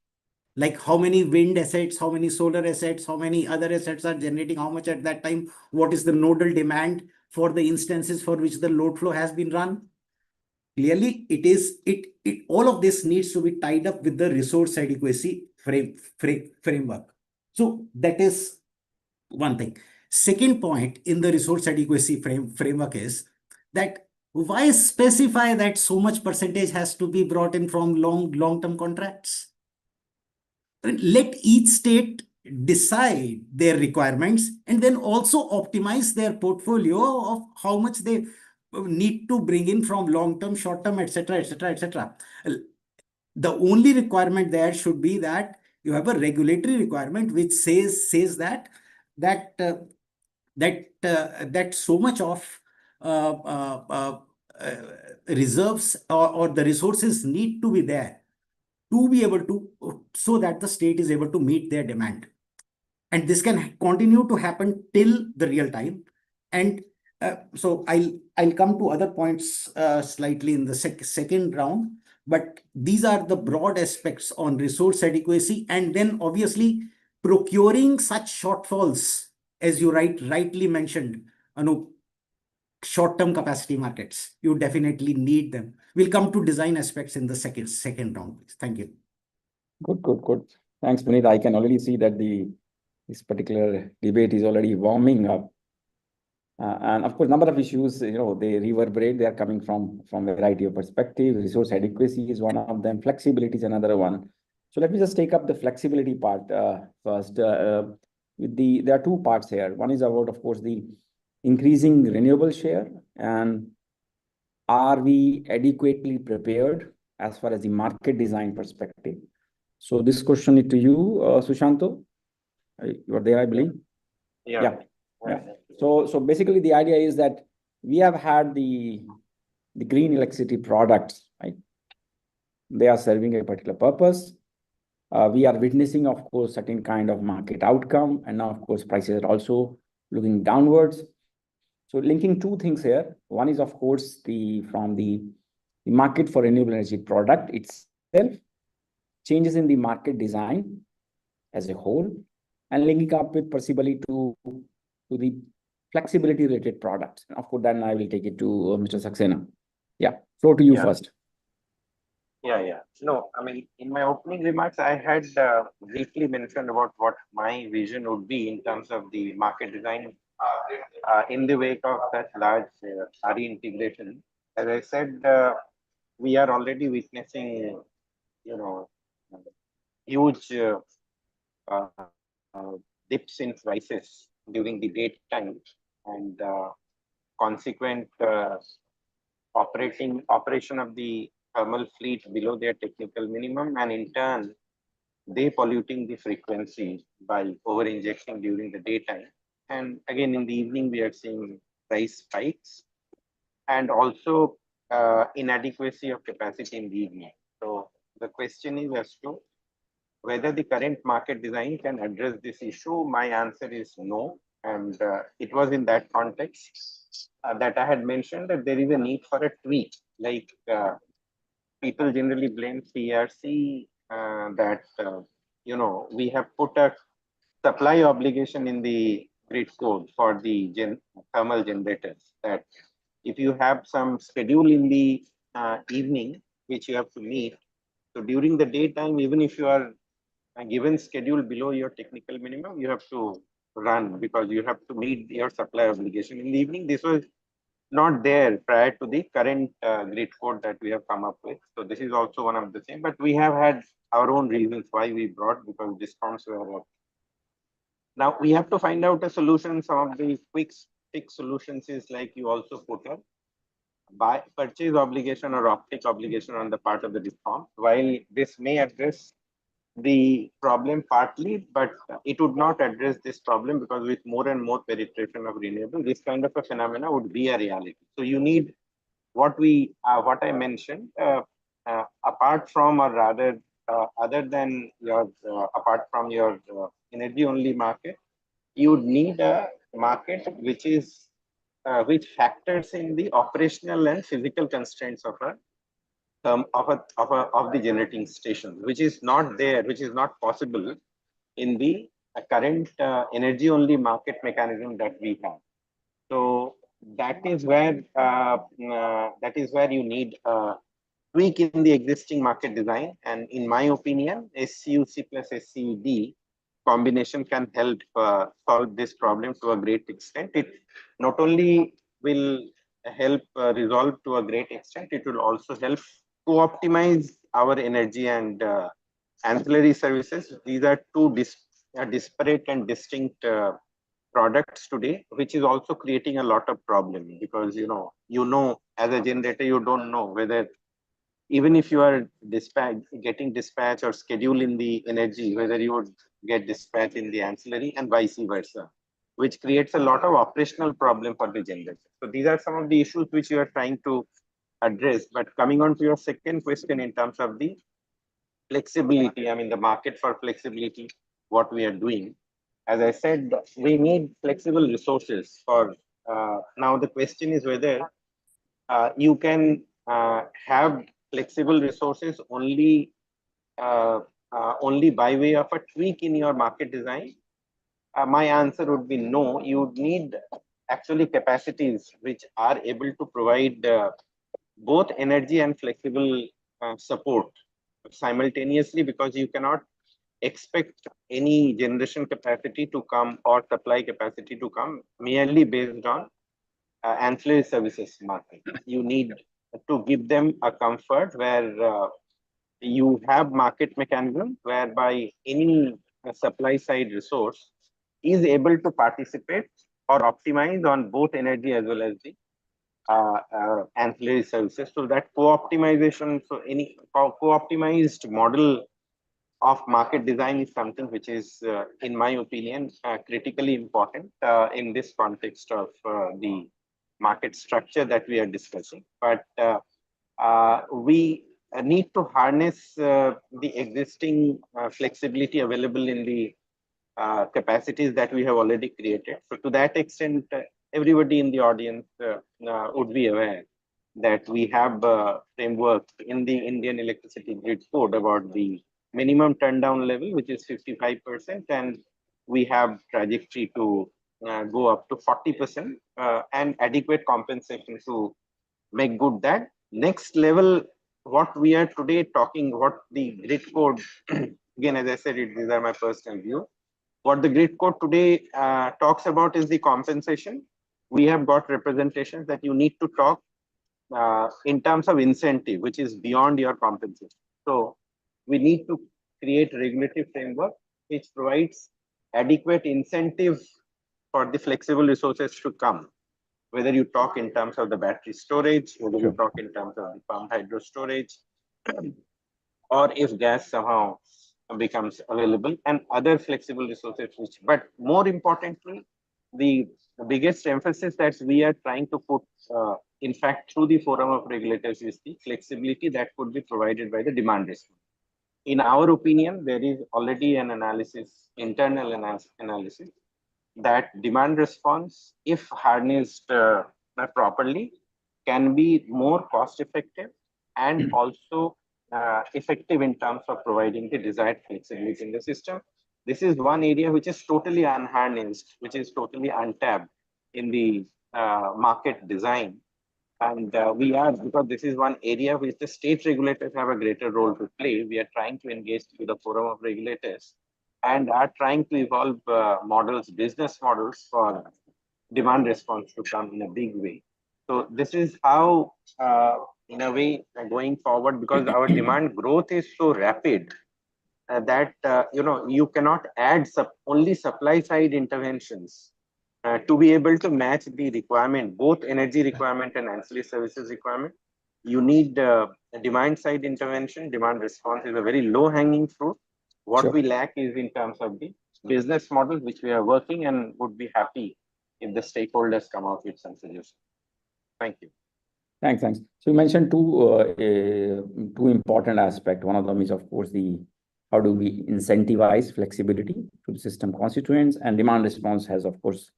Speaker 8: Like how many wind assets, how many solar assets, how many other assets are generating how much at that time? What is the nodal demand for the instances for which the load flow has been run? Clearly, all of this needs to be tied up with the resource adequacy framework. So that is one thing. Second point in the resource adequacy framework is that why specify that so much percentage has to be brought in from long-term contracts? let each state decide their requirements and then also optimize their portfolio of how much they need to bring in from long term, short term, etc., etc., etc. The only requirement there should be that you have a regulatory requirement which says that that that so much of uh, uh, uh, uh, reserves or the resources need to be there to be able to, so that the state is able to meet their demand. And this can continue to happen till the real time. And so I'll come to other points slightly in the second round, but these are the broad aspects on resource adequacy. And then obviously procuring such shortfalls, as you rightly mentioned, Anup, short-term capacity markets, you definitely need them. We'll come to design aspects in the second round, please. Thank you.
Speaker 3: Good. Thanks, Puneet. I can already see that this particular debate is already warming up. And of course, number of issues, they reverberate. They are coming from a variety of perspectives. Resource adequacy is one of them. Flexibility is another one. So let me just take up the flexibility part first. There are two parts here. One is about, of course, the increasing renewable share, and are we adequately prepared as far as the market design perspective? So this question is to you, Sushanto. You are there, I believe. Yeah. So basically, the idea is that we have had the green electricity products, right? They are serving a particular purpose. We are witnessing, of course, certain kind of market outcome, and now, of course, prices are also looking downwards. So linking two things here. One is, of course, from the market for renewable energy product itself, changes in the market design as a whole, and linking up with possibly to the flexibility related products. And of course, then I will take it to Mr. Saxena. Yeah, floor to you first.
Speaker 5: Yeah. No, I mean, in my opening remarks, I had briefly mentioned about what my vision would be in terms of the market design in the wake of such large RE integration. As I said, we are already witnessing, huge dips in prices during the daytime, and consequent operation of the thermal fleet below their technical minimum, and in turn they polluting the frequency by over injecting during the daytime. And again in the evening we are seeing price spikes, and also inadequacy of capacity in the evening. So the question is as to whether the current market design can address this issue. My answer is no. And it was in that context that I had mentioned that there is a need for a tweak. Like people generally blame CRC that, we have put a supply obligation in the grid code for the thermal generators, that if you have some schedule in the evening, which you have to meet, so during the daytime, even if you are a given schedule below your technical minimum, you have to run because you have to meet your supply obligation in the evening. This was not there prior to the current grid code that we have come up with. So this is also one of the same, but we have had our own reasons why we brought, because discounts were. Now we have to find out a solution. Some of the quick fix solutions is like you also put up buy purchase obligation or optic obligation on the part of the discount. While this may address the problem partly, but it would not address this problem, because with more and more penetration of renewable, this kind of a phenomena would be a reality. So you need what I mentioned, apart from, or rather other than your apart from your energy only market, you would need a market which factors in the operational and physical constraints of the generating stations, which is not there, which is not possible in the current energy only market mechanism that we have. So that is where you need a tweak in the existing market design. And in my opinion, SCUC plus SCUD combination can help solve this problem to a great extent. It not only will help resolve to a great extent, it will also help to optimize our energy and ancillary services. These are two disparate and distinct products today, which is also creating a lot of problem, because as a generator, you don't know whether, even if you are getting dispatch or schedule in the energy, whether you would get dispatch in the ancillary and vice versa, which creates a lot of operational problem for the generator. So these are some of the issues which you are trying to address. But coming on to your second question in terms of the flexibility, I mean the market for flexibility, what we are doing. As I said, we need flexible resources for, now the question is whether you can have flexible resources only by way of a tweak in your market design. My answer would be no. You would need actually capacities which are able to provide both energy and flexible support simultaneously, because you cannot expect any generation capacity to come or supply capacity to come merely based on ancillary services market. You need to give them a comfort where you have market mechanism whereby any supply side resource is able to participate or optimize on both energy as well as the ancillary services. So that co-optimization, so any co-optimized model of market design is something which is, in my opinion, critically important in this context of the market structure that we are discussing. But we need to harness the existing flexibility available in the capacities that we have already created. So to that extent, everybody in the audience would be aware that we have a framework in the Indian Electricity Grid Code about the minimum turndown level, which is 55%, and we have trajectory to go up to 40% and adequate compensation to make good that. Next level, what we are today talking, what the grid code, again, as I said, these are my personal view. What the grid code today talks about is the compensation. We have got representations that you need to talk in terms of incentive, which is beyond your compensation. So we need to create regulatory framework which provides adequate incentive for the flexible resources to come, whether you talk in terms of the battery storage, whether you talk in terms of the pumped hydro storage, or if gas somehow becomes available, and other flexible resources. But more importantly, the biggest emphasis that we are trying to put, in fact, through the forum of regulators, is the flexibility that could be provided by the demand response. In our opinion, there is already an analysis, internal analysis, that demand response, if harnessed properly, can be more cost effective and also effective in terms of providing the desired flexibility in the system. This is one area which is totally unharnessed, which is totally untapped in the market design. And we are, because this is one area which the state regulators have a greater role to play, we are trying to engage with the forum of regulators and are trying to evolve models, business models for demand response to come in a big way. So this is how, in a way, going forward, because our demand growth is so rapid that you cannot add only supply side interventions to be able to match the requirement, both energy requirement and ancillary services requirement. You need demand side intervention. Demand response is a very low hanging fruit. What we lack is in terms of the business model, which we are working, and would be happy if the stakeholders come out with some solutions. Thank you.
Speaker 3: Thanks. So you mentioned two important aspects. One of them is, of course, how do we incentivize flexibility to the system constituents, and demand response has, of course,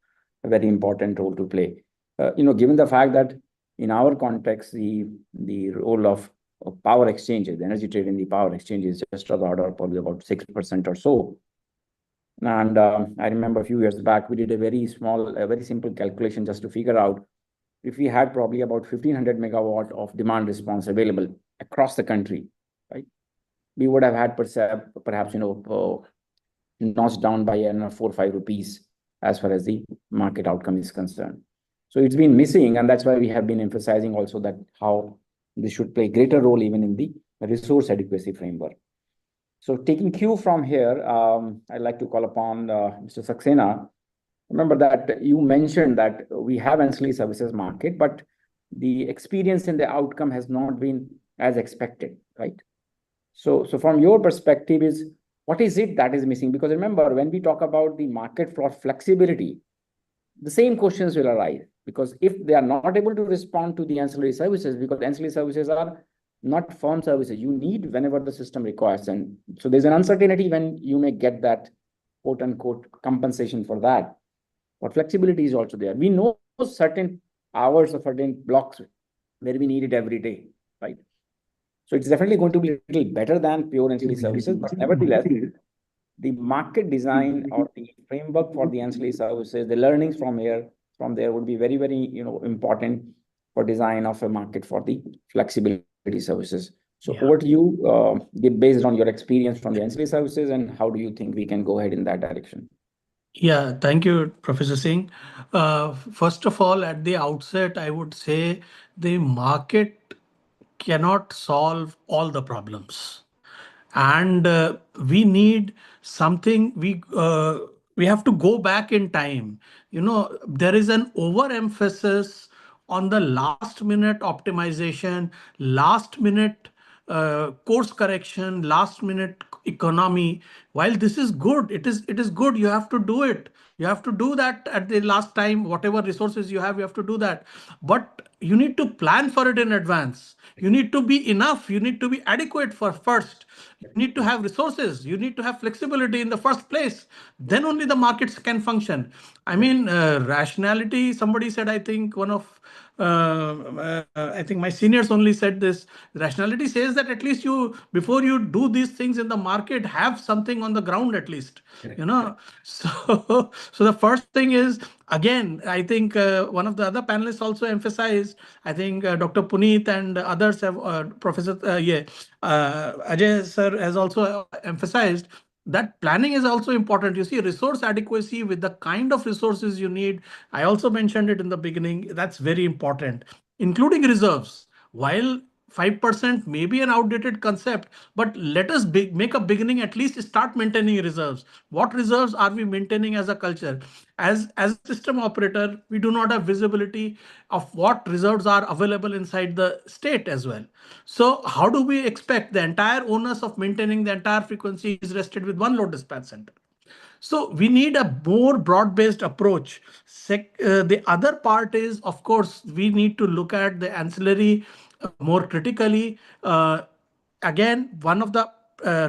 Speaker 3: a very important role to play. Given the fact that in our context, the role of power exchanges, the energy trade in the power exchanges, is just probably about 6% or so. And I remember a few years back, we did a very simple calculation just to figure out if we had probably about 1,500 megawatt of demand response available across the country, right? We would have had perhaps notched down by 4 or 5 rupees as far as the market outcome is concerned. So it's been missing, and that's why we have been emphasizing also that how this should play a greater role even in the resource adequacy framework. So taking cue from here, I'd like to call upon Mr. Saxena. Remember that you mentioned that we have ancillary services market, but the experience and the outcome has not been as expected, right? So from your perspective is, what is it that is missing? Because remember, when we talk about the market for flexibility, the same questions will arise, because if they are not able to respond to the ancillary services, because ancillary services are not firm services, you need whenever the system requires. And so there's an uncertainty when you may get that quote unquote compensation for that. But flexibility is also there. We know certain hours or certain blocks where we need it every day, right? So it's definitely going to be a little better than pure ancillary services, but nevertheless, the market design or the framework for the ancillary services, the learnings from there would be very, very, important for design of a market for the flexibility services. So over to you, based on your experience from the ancillary services, and how do you think we can go ahead in that direction?
Speaker 4: Yeah, thank you, Professor Singh. First of all, at the outset, I would say the market cannot solve all the problems, and we need something. We have to go back in time. There is an overemphasis on the last minute optimization, last minute course correction, last minute economy. While this is good, it is good. You have to do it. You have to do that at the last time. Whatever resources you have, you have to do that. But you need to plan for it in advance. You need to be enough. You need to be adequate for first. You need to have resources. You need to have flexibility in the first place. Then only the markets can function. I mean, rationality. Somebody said, I think I think my seniors only said this. Rationality says that at least before you do these things in the market, have something on the ground at least. So the first thing is, again, I think one of the other panelists also emphasized. I think Dr. Puneet and others have, Professor Ajay sir has also emphasized that planning is also important. You see, resource adequacy with the kind of resources you need. I also mentioned it in the beginning. That's very important, including reserves. While 5% may be an outdated concept, but let us make a beginning, at least start maintaining reserves. What reserves are we maintaining as a culture? As a system operator, we do not have visibility of what reserves are available inside the state as well. So how do we expect the entire onus of maintaining the entire frequency is rested with one load dispatch center? So we need a more broad-based approach. The other part is, of course, we need to look at the ancillary more critically. Again, one of the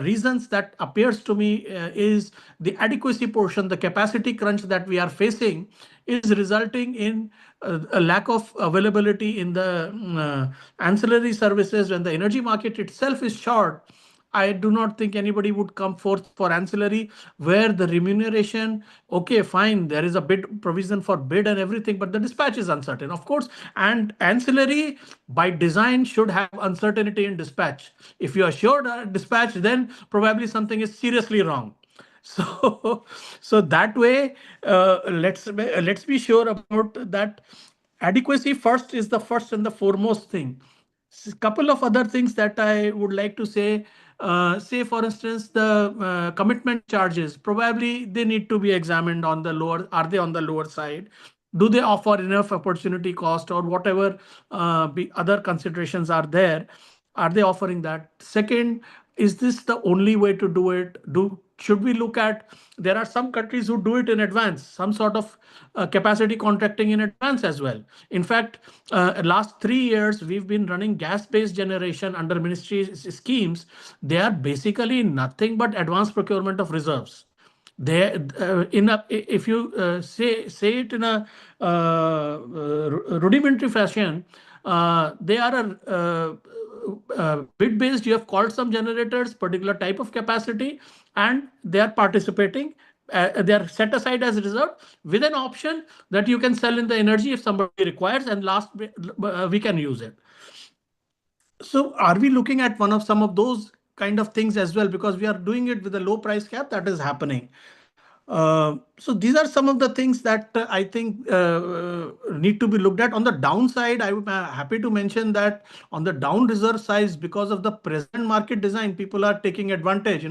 Speaker 4: reasons that appears to me is the adequacy portion, the capacity crunch that we are facing is resulting in a lack of availability in the ancillary services. When the energy market itself is short, I do not think anybody would come forth for ancillary, where the remuneration, okay, fine, there is a bid provision for bid and everything, but the dispatch is uncertain, of course. And ancillary by design should have uncertainty in dispatch. If you are assured dispatch, then probably something is seriously wrong. So that way, let's be sure about that. Adequacy first is the first and the foremost thing. Couple of other things that I would like to say. Say, for instance, the commitment charges, probably they need to be examined on the lower. Are they on the lower side? Do they offer enough opportunity cost, or whatever other considerations are there? Are they offering that? Second, is this the only way to do it? Should we look at, there are some countries who do it in advance, some sort of capacity contracting in advance as well. In fact, last 3 years, we've been running gas-based generation under ministry schemes. They are basically nothing but advanced procurement of reserves. They if you say it in a rudimentary fashion, they are a bid based. You have called some generators, particular type of capacity, and they are participating. They are set aside as reserve with an option that you can sell in the energy if somebody requires, and last we can use it. So are we looking at some of those kind of things as well? Because we are doing it with a low price cap that is happening. So these are some of the things that I think need to be looked at. On the downside, I'm happy to mention that on the down reserve size, because of the present market design, people are taking advantage.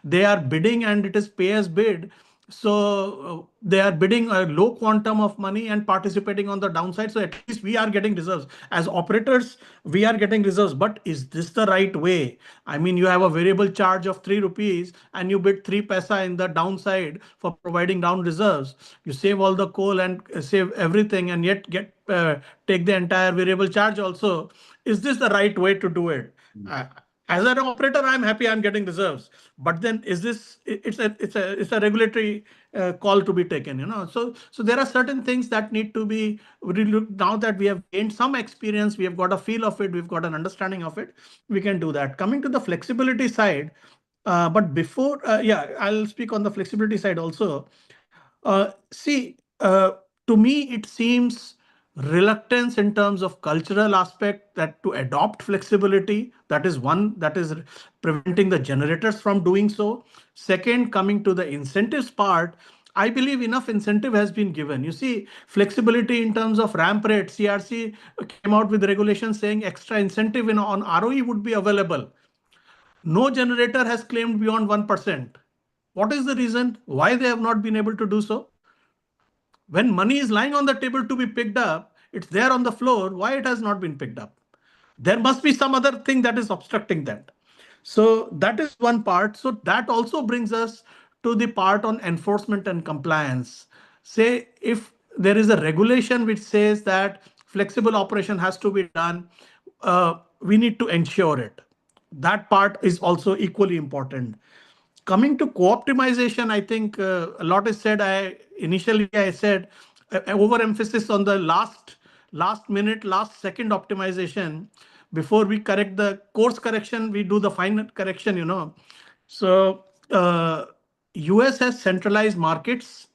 Speaker 4: They are bidding and it is pay as bid. So they are bidding a low quantum of money and participating on the downside. So at least we are getting reserves. As operators, we are getting reserves. But is this the right way? I mean, you have a variable charge of 3 rupees and you bid 3 paisa in the downside for providing down reserves. You save all the coal and save everything and yet take the entire variable charge also. Is this the right way to do it? As an operator, I'm happy I'm getting reserves. But then is this, it's a regulatory call to be taken, So there are certain things that need to be relooked. Now that we have gained some experience, we have got a feel of it, we've got an understanding of it, we can do that. Coming to the flexibility side, but before, I'll speak on the flexibility side also. See, to me, it seems reluctance in terms of cultural aspect that to adopt flexibility, that is one that is preventing the generators from doing so. Second, coming to the incentives part, I believe enough incentive has been given. You see, flexibility in terms of ramp rate, CRC came out with regulations saying extra incentive on ROE would be available. No generator has claimed beyond 1%. What is the reason why they have not been able to do so? When money is lying on the table to be picked up, it's there on the floor. Why it has not been picked up? There must be some other thing that is obstructing that. So that is one part. So that also brings us to the part on enforcement and compliance. Say if there is a regulation which says that flexible operation has to be done, we need to ensure it. That part is also equally important. Coming to co-optimization, I think a lot is said. Initially I said overemphasis on the last minute, last second optimization. Before we correct the course correction, we do the final correction. So US has centralized markets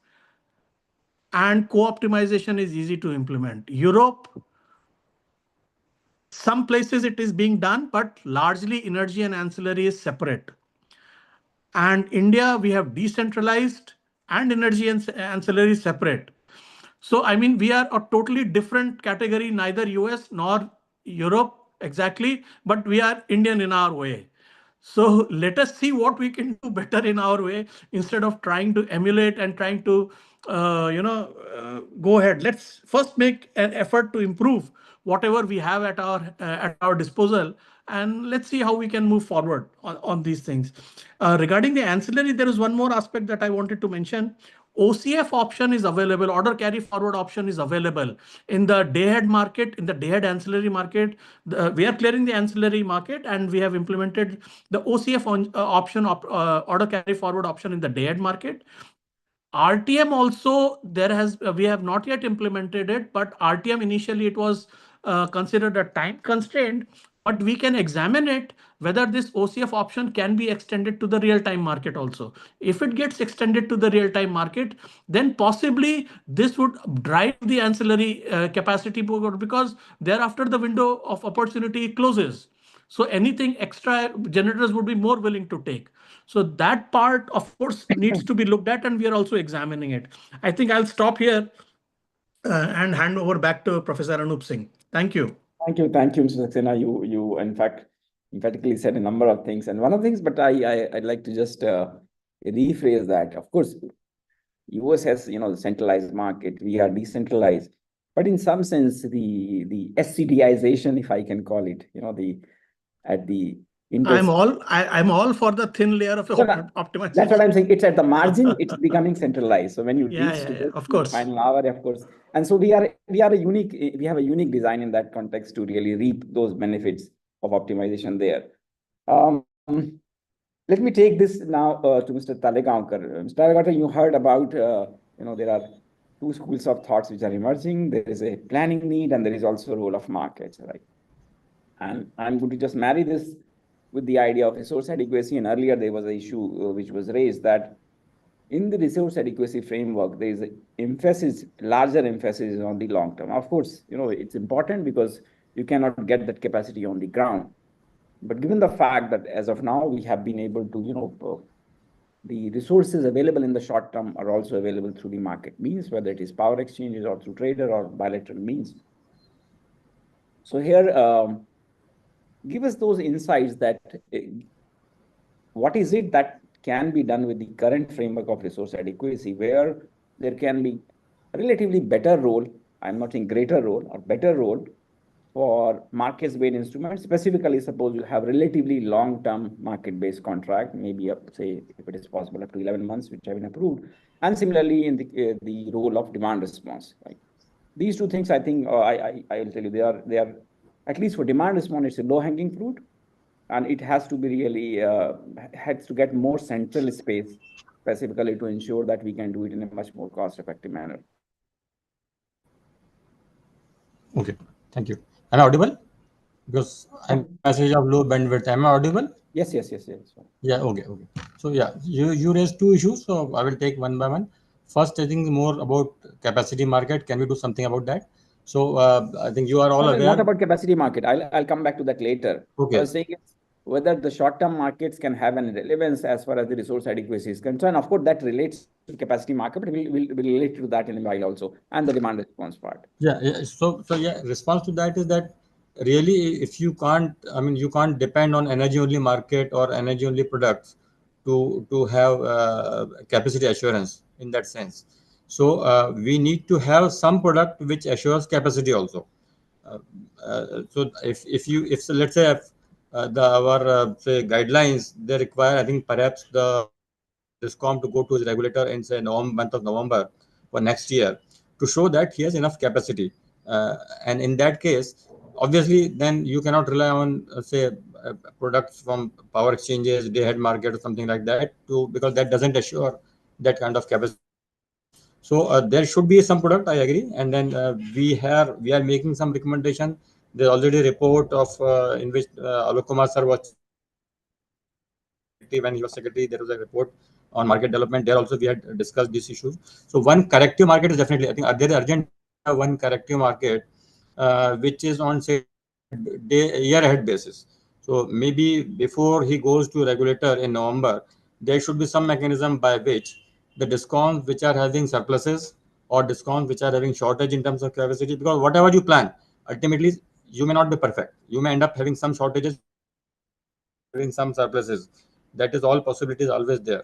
Speaker 4: and co-optimization is easy to implement. Europe, some places it is being done, but largely energy and ancillary is separate. And India, we have decentralized and energy and ancillary separate. So, I mean, we are a totally different category, neither US nor Europe exactly, but we are Indian in our way. So let us see what we can do better in our way instead of trying to emulate and trying to, go ahead. Let's first make an effort to improve whatever we have at our disposal, and let's see how we can move forward on these things. Regarding the ancillary, there is one more aspect that I wanted to mention. OCF option is available, order carry forward option is available in the day-ahead market, in the day-ahead ancillary market. We are clearing the ancillary market and we have implemented the OCF option, order carry forward option in the day-ahead market. RTM also, we have not yet implemented it, but RTM initially it was considered a time constraint, but we can examine it whether this OCF option can be extended to the real-time market also. If it gets extended to the real-time market, then possibly this would drive the ancillary capacity because thereafter the window of opportunity closes. So anything extra generators would be more willing to take. So that part, of course, needs to be looked at, and we are also examining it. I think I'll stop here and hand over back to Professor Anup Singh. Thank you.
Speaker 3: Thank you, Mr. Saxena. You in fact emphatically said a number of things, and one of the things, but I'd like to just rephrase that. Of course, US has the centralized market. We are decentralized, but in some sense, the SCDization, if I can call it,
Speaker 4: I'm all for the thin layer of optimization.
Speaker 3: That's what I'm saying. It's at the margin. It's becoming centralized. So when you reach to
Speaker 4: of course,
Speaker 3: the final hour, of course, and so we have a unique design in that context to really reap those benefits of optimization there. Let me take this now to Mr. Talegaonkar. Mr. Talegaonkar, you heard about there are two schools of thoughts which are emerging. There is a planning need, and there is also a role of markets, right? And I'm going to just marry this with the idea of resource adequacy. And earlier there was an issue which was raised that in the resource adequacy framework, there is larger emphasis on the long term. Of course, it's important because you cannot get that capacity on the ground. But given the fact that as of now, we have been able to, the resources available in the short term are also available through the market means, whether it is power exchanges or through trader or bilateral means. So here, give us those insights that what is it that can be done with the current framework of resource adequacy, where there can be a relatively better role, I'm not saying greater role, or better role for markets-based instruments. Specifically, suppose you have relatively long-term market-based contract, maybe up, say, if it is possible, up to 11 months, which have been approved. And similarly, in the role of demand response, right? These two things, I think, I will tell you, they are, at least for demand response, it's a low-hanging fruit. And it has to be really, has to get more central space specifically to ensure that we can do it in a much more cost-effective manner.
Speaker 6: Okay, thank you. Am I audible? Because I'm message of low bandwidth. Am I audible?
Speaker 3: Yes.
Speaker 6: Yeah, okay. So yeah, you raised two issues, so I will take one by one. First, I think more about capacity market. Can we do something about that? So I think you are all aware.
Speaker 3: Not about capacity market. I'll come back to that later.
Speaker 6: Okay.
Speaker 3: I was saying whether the short-term markets can have an relevance as far as the resource adequacy is concerned. Of course, that relates to capacity market, but we'll relate to that in a while also, and the demand response part.
Speaker 6: Yeah. So yeah, response to that is that really, if you can't, I mean, you can't depend on energy only market or energy only products to have capacity assurance in that sense. So we need to have some product which assures capacity also. So if so let's say our say guidelines, they require, I think perhaps the DISCOM to go to his regulator in say month of November for next year to show that he has enough capacity. And in that case, obviously, then you cannot rely on say products from power exchanges, day ahead market or something like that, because that doesn't assure that kind of capacity. So there should be some product, I agree, and then we are making some recommendation. There's already a report of in which Alok Kumar sir was when he was secretary. There was a report on market development. There also we had discussed these issues. So one corrective market is definitely, I think there is urgent one corrective market which is on say year ahead basis. So maybe before he goes to regulator in November, there should be some mechanism by which the discounts which are having surpluses or discounts which are having shortage in terms of capacity, because whatever you plan, ultimately you may not be perfect. You may end up having some shortages, having some surpluses. That is all possibilities always there.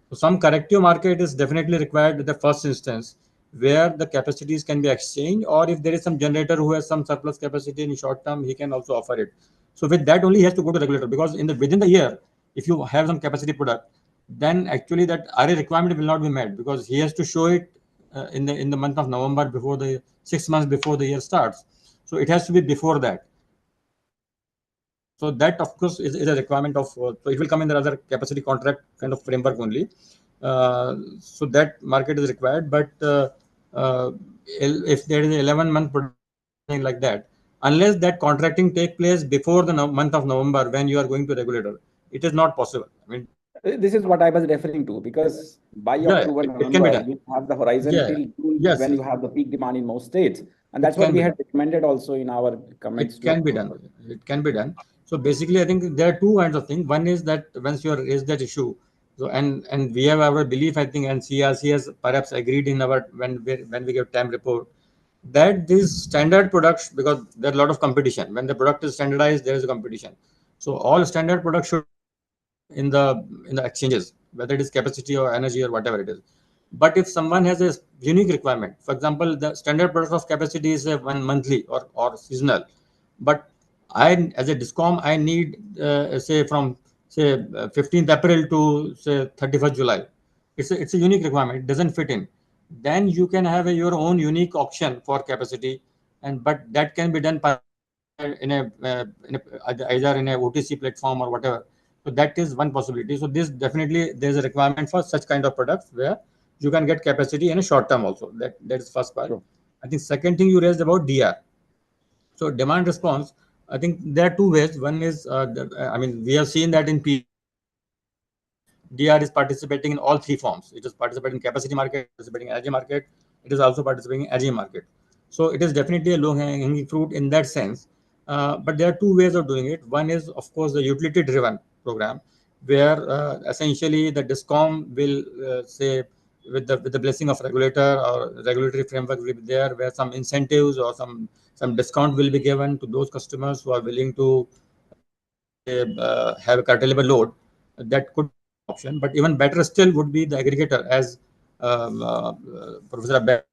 Speaker 6: So some corrective market is definitely required in the first instance, where the capacities can be exchanged, or if there is some generator who has some surplus capacity in short term, he can also offer it. So with that only he has to go to regulator, because within the year, if you have some capacity product, then actually that RA requirement will not be met, because he has to show it in the month of November, before the 6 months before the year starts. So it has to be before that. So that of course is a requirement of. So it will come in the other capacity contract kind of framework only. So that market is required, but if there is an 11-month thing like that, unless that contracting take place before the month of November when you are going to regulator, it is not possible. I mean,
Speaker 3: this is what I was referring to, because by October,
Speaker 6: it can be
Speaker 3: November,
Speaker 6: done.
Speaker 3: you have the horizon till June,
Speaker 6: Yes,
Speaker 3: when you have the peak demand in most states. And that's what we had recommended also in our comments.
Speaker 6: It can be done. It can be done. So basically, I think there are two kinds of things. One is that once you raise that issue, so and we have our belief, I think, and CRC has perhaps agreed in our when we give time report, that these standard products, because there are a lot of competition. When the product is standardized, there is a competition. So all standard products should in the exchanges, whether it is capacity or energy or whatever it is. But if someone has a unique requirement, for example, the standard product of capacity is one monthly or seasonal, but I, as a discom, I need say from say 15th April to say 31st July. It's a unique requirement. It doesn't fit in. Then you can have your own unique auction for capacity, but that can be done by either in a OTC platform or whatever. So that is one possibility. So this definitely there's a requirement for such kind of products where you can get capacity in a short term also. That is first part. Sure. I think second thing you raised about DR. So demand response, I think there are two ways. One is, I mean, we have seen that in DR is participating in all three forms. It is participating in capacity market, participating in energy market. It is also participating in energy market. So it is definitely a low-hanging fruit in that sense. But there are two ways of doing it. One is, of course, the utility-driven program, where essentially the DISCOM will say, with the blessing of regulator or regulatory framework will be there, where some incentives or some discount will be given to those customers who are willing to have a curtailable load. That could be one option, but even better still would be the aggregator, as Professor Abhay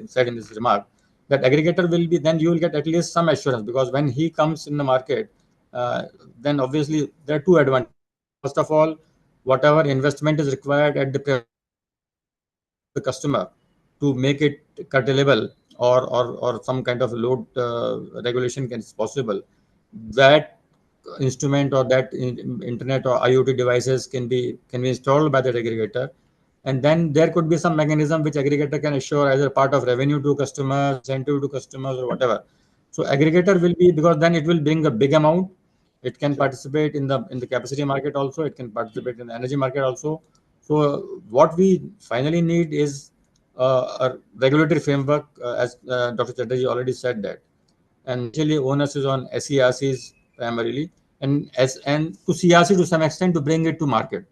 Speaker 6: said in his remark, that aggregator will be, then you will get at least some assurance, because when he comes in the market, then obviously there are two advantages. First of all, whatever investment is required at the customer to make it curtailable, or some kind of load regulation is possible, that instrument or that internet or IoT devices can be installed by the aggregator, and then there could be some mechanism which aggregator can assure, either part of revenue to customers, incentive to customers, or whatever. So aggregator will be, because then it will bring a big amount. It can participate in the capacity market also. It can participate in the energy market also. So what we finally need is a regulatory framework, as Dr. Chatterjee already said that. And initially onus is on SERCs primarily, and to CRC to some extent to bring it to market.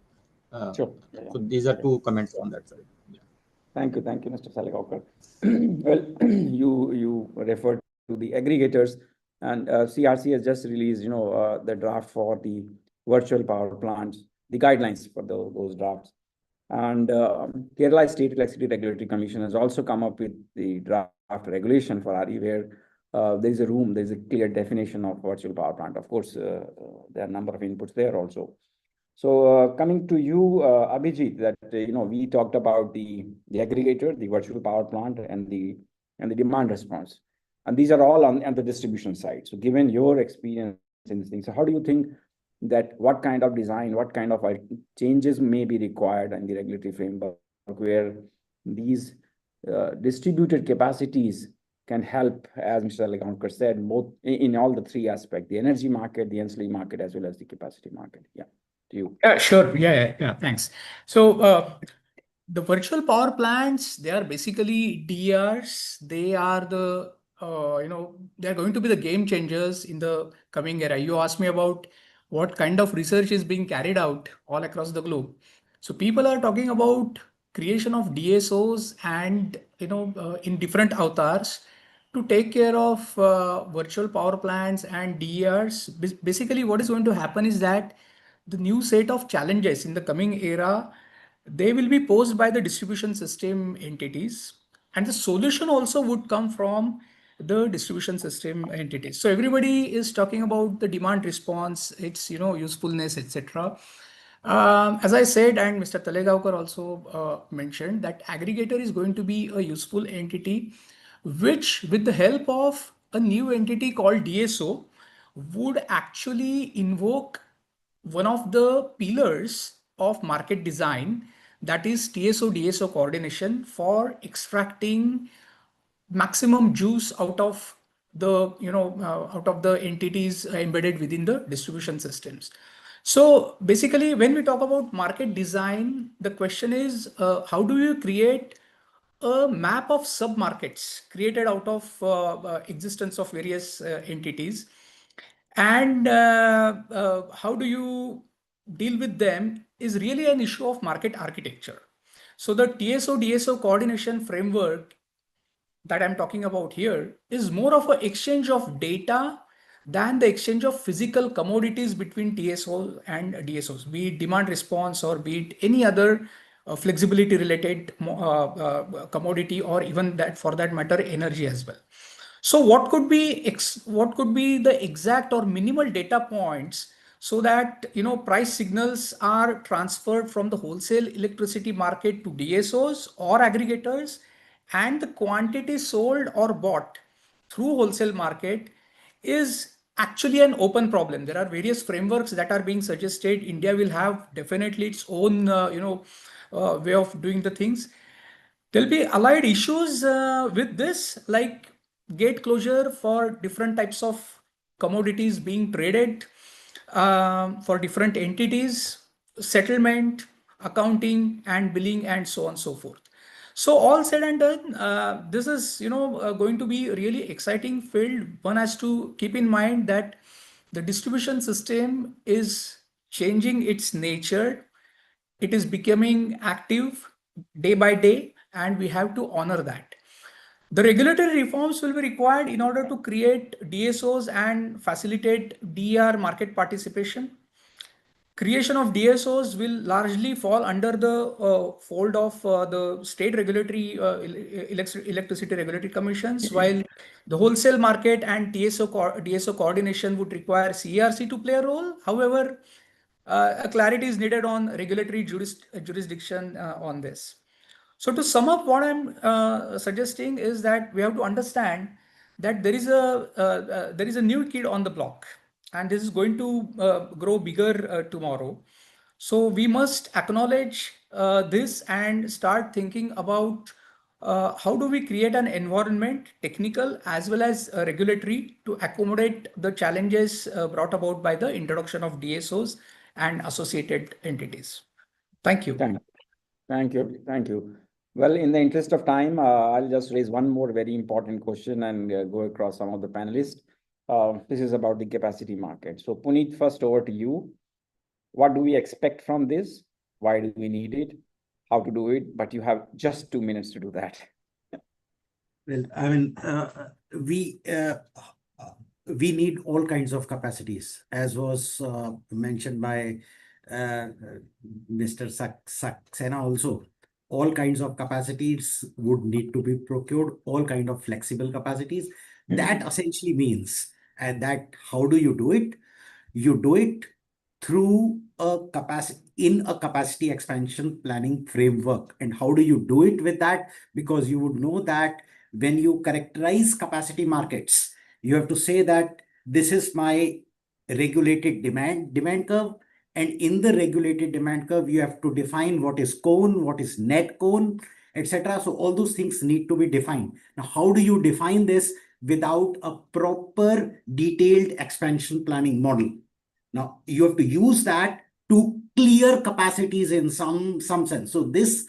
Speaker 3: Sure.
Speaker 6: So these are two comments on that side. Yeah.
Speaker 3: Thank you, Mr. Salgaonkar. Well, you referred to the aggregators, and CRC has just released, the draft for the virtual power plants, the guidelines for those drafts. And Kerala State Electricity Regulatory Commission has also come up with the draft regulation for RE, where there's a clear definition of virtual power plant. Of course, there are a number of inputs there also. So coming to you, Abhijit, that we talked about the aggregator, the virtual power plant, and the demand response, and these are all on the distribution side. So given your experience in this thing, so how do you think that what kind of design, what kind of changes may be required in the regulatory framework, where these distributed capacities can help, as Mr. Salgaonkar said, both in all the three aspects: the energy market, the ancillary market, as well as the capacity market? Yeah. You.
Speaker 7: Yeah, sure. Yeah. Thanks. So the virtual power plants, they are basically DRs. They are they're going to be the game changers in the coming era. You asked me about what kind of research is being carried out all across the globe. So people are talking about creation of DSOs and in different avatars to take care of virtual power plants and DERs. Basically, what is going to happen is that the new set of challenges in the coming era, they will be posed by the distribution system entities, and the solution also would come from the distribution system entities. So everybody is talking about the demand response, its usefulness, etc. As I said, and Mr. Talegaonkar also mentioned, that aggregator is going to be a useful entity, which with the help of a new entity called DSO would actually invoke one of the pillars of market design, that is TSO DSO coordination, for extracting maximum juice out of the entities embedded within the distribution systems. So basically, when we talk about market design, the question is how do you create a map of sub markets created out of existence of various entities, and how do you deal with them is really an issue of market architecture. So the TSO DSO coordination framework that I'm talking about here is more of an exchange of data than the exchange of physical commodities between TSO and DSOs, be it demand response or be it any other flexibility related commodity, or even that, for that matter, energy as well. So what could be the exact or minimal data points so that price signals are transferred from the wholesale electricity market to DSOs or aggregators, and the quantity sold or bought through wholesale market is actually an open problem. There are various frameworks that are being suggested. India will have definitely its own way of doing the things. There'll be allied issues with this, like gate closure for different types of commodities being traded for different entities, settlement, accounting, and billing, and so on and so forth. So all said and done, this is going to be a really exciting field. One has to keep in mind that the distribution system is changing its nature. It is becoming active day by day, and we have to honor that. The regulatory reforms will be required in order to create DSOs and facilitate DER market participation. Creation of DSOs will largely fall under the fold of the state regulatory electricity regulatory commissions, while the wholesale market and DSO coordination would require CERC to play a role. However, a clarity is needed on regulatory jurisdiction on this. So to sum up, what I'm suggesting is that we have to understand that there is a new kid on the block, and this is going to grow bigger tomorrow. So we must acknowledge this and start thinking about how do we create an environment, technical as well as regulatory, to accommodate the challenges brought about by the introduction of DSOs and associated entities. Thank you.
Speaker 3: Thank you. Thank you. Well, in the interest of time, I'll just raise one more very important question and go across some of the panelists. This is about the capacity market. So Puneet, first over to you. What do we expect from this? Why do we need it? How to do it? But you have just 2 minutes to do that.
Speaker 8: Well, I mean, we need all kinds of capacities, as was mentioned by Mr. Saxena also. All kinds of capacities would need to be procured, all kind of flexible capacities. That essentially means, and that how do you do it? You do it through a capacity expansion planning framework. And how do you do it with that? Because you would know that when you characterize capacity markets, you have to say that this is my regulated demand curve. And in the regulated demand curve, you have to define what is cone, what is net cone, etc. So all those things need to be defined. Now, how do you define this without a proper detailed expansion planning model? Now, you have to use that to clear capacities in some sense. So this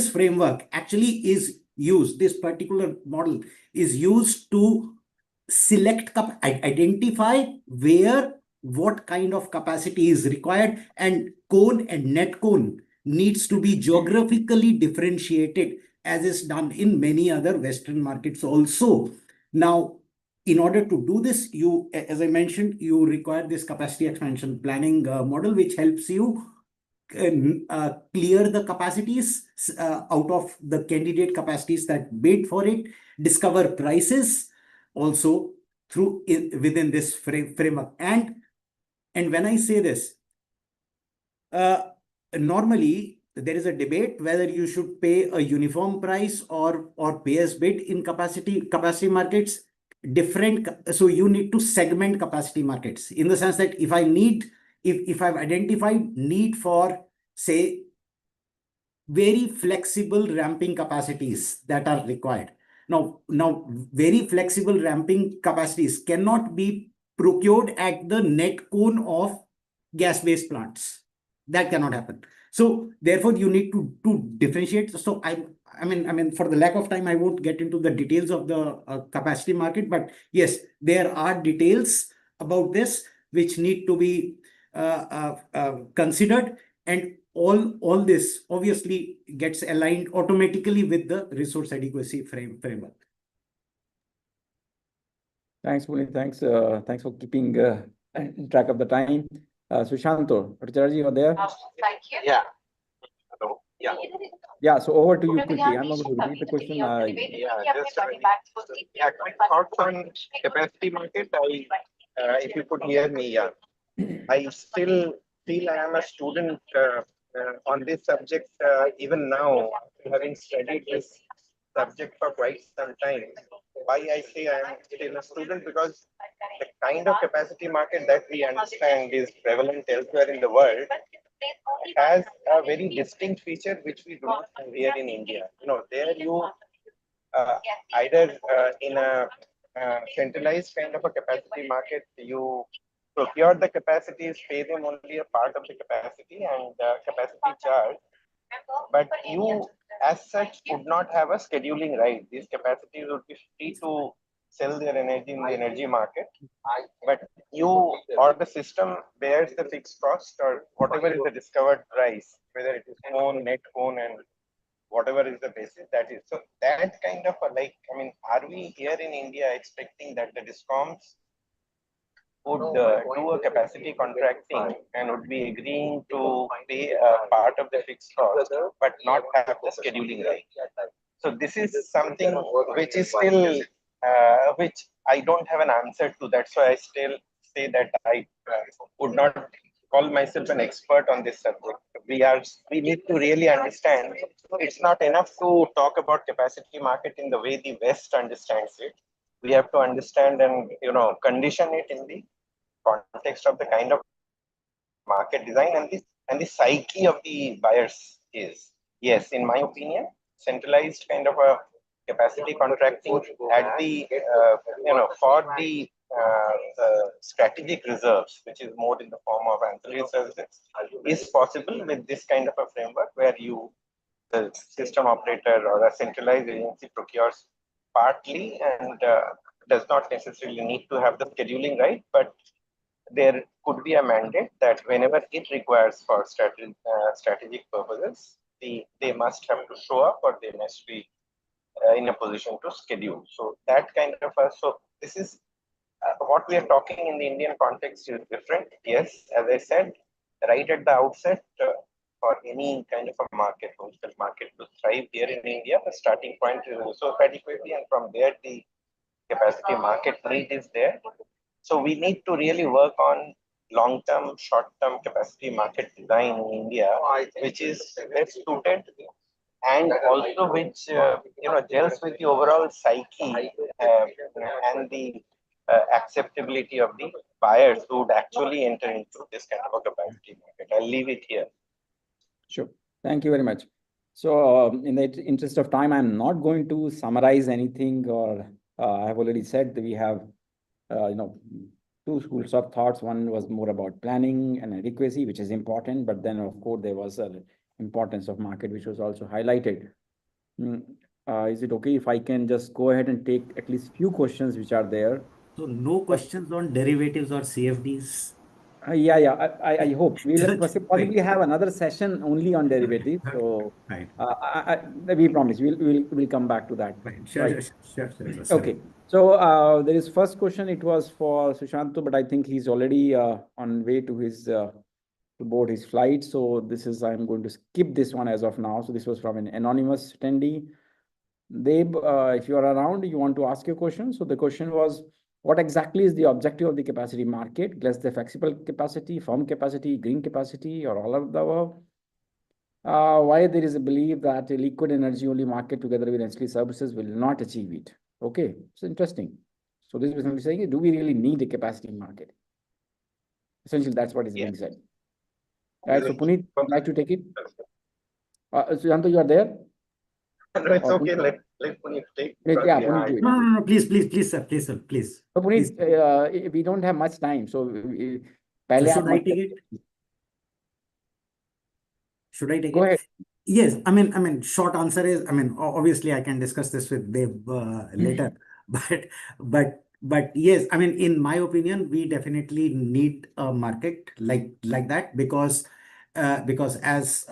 Speaker 8: framework actually is used, this particular model is used to select, identify where what kind of capacity is required, and cone and net cone needs to be geographically differentiated, as is done in many other Western markets also. Now, in order to do this, you, as I mentioned, you require this capacity expansion planning model, which helps you clear the capacities out of the candidate capacities that bid for it, discover prices also through within this framework. And when I say this, normally there is a debate whether you should pay a uniform price or pay as bid in capacity markets. So you need to segment capacity markets in the sense that if I've identified need for, say, very flexible ramping capacities that are required. Now, very flexible ramping capacities cannot be procured at the net cone of gas-based plants. That cannot happen. So therefore, you need to differentiate. So I mean, for the lack of time, I won't get into the details of the capacity market. But yes, there are details about this which need to be considered, and all this obviously gets aligned automatically with the resource adequacy framework.
Speaker 3: Thanks, Puneet. Thanks for keeping track of the time. Sushanto Bhattacharya, you are there?
Speaker 5: Thank you. Yeah. Hello. Yeah.
Speaker 3: Yeah, so over to you quickly. I'm not going to repeat the question.
Speaker 5: Quick thoughts on capacity market. If you could hear me, yeah. I still feel I am a student on this subject even now, having studied this subject for quite some time. Why I say I am still a student? Because the kind of capacity market that we understand is prevalent elsewhere in the world has a very distinct feature which we do not have here in India. You know, there you either in a centralized kind of a capacity market, you procure the capacities, pay them only a part of the capacity and capacity charge. But you, as such, would not have a scheduling right. These capacities would be free to sell their energy in the energy market, but you or the system bears the fixed cost or whatever is the discovered price, whether it is own, net own, and whatever is the basis that is. So that kind of a, like, I mean, are we here in India expecting that the discoms would do a capacity contracting and would be agreeing to pay a part of the fixed cost, but not have the scheduling right? So this is something which is still, which I don't have an answer to. That's why I still say that I would not call myself an expert on this subject. We need to really understand. It's not enough to talk about capacity market in the way the West understands it. We have to understand and condition it in the context of the kind of market design and the psyche of the buyers is. Yes, in my opinion, centralized kind of a capacity contracting at the for the strategic reserves, which is more in the form of ancillary services, is possible with this kind of a framework where the system operator or a centralized agency procures partly and does not necessarily need to have the scheduling right, but there could be a mandate that whenever it requires for strategic purposes, they must have to show up or they must be in a position to schedule. So that kind of so this is what we are talking in the Indian context is different. Yes, as I said right at the outset, for any kind of a market, wholesale market to thrive here in India, the starting point is resource adequacy, and from there the capacity market need is there. So we need to really work on long-term, short-term capacity market design in India, which is best suited and also which gels with the overall psyche and the acceptability of the buyers who would actually enter into this kind of a capacity market. I'll leave it here.
Speaker 3: Sure. Thank you very much. So in the interest of time, I'm not going to summarize anything, or I have already said that we have two schools of thoughts. One was more about planning and adequacy, which is important, but then of course there was an importance of market, which was also highlighted. Is it okay if I can just go ahead and take at least few questions which are there?
Speaker 8: So no questions on derivatives or CFDs?
Speaker 3: Yeah, I hope we'll possibly have another session only on derivatives. So
Speaker 8: right.
Speaker 3: We promise we'll come back to that.
Speaker 8: Right. Sure.
Speaker 3: Okay. So there is first question. It was for Sushanto, but I think he's already on way to his to board his flight. So I'm going to skip this one as of now. So this was from an anonymous attendee. Deb, if you are around, you want to ask your question. So the question was, what exactly is the objective of the capacity market? Less the flexible capacity, firm capacity, green capacity, or all of the above? Why there is a belief that a liquid energy only market together with ancillary services will not achieve it? Okay, so interesting. So this is basically saying, do we really need a capacity market? Essentially, that's what is being said. Right, so Puneet, would you like to take it? Sushanto, you are there?
Speaker 5: No, it's okay. Let Puneet take.
Speaker 3: Yeah, Puneet.
Speaker 8: No, please, sir.
Speaker 3: So Puneet, we don't have much time. So
Speaker 8: should I take it? Should I take
Speaker 3: Go
Speaker 8: it?
Speaker 3: ahead.
Speaker 8: Yes, I mean, short answer is, obviously I can discuss this with Deb later, but yes, I mean, in my opinion, we definitely need a market like that because as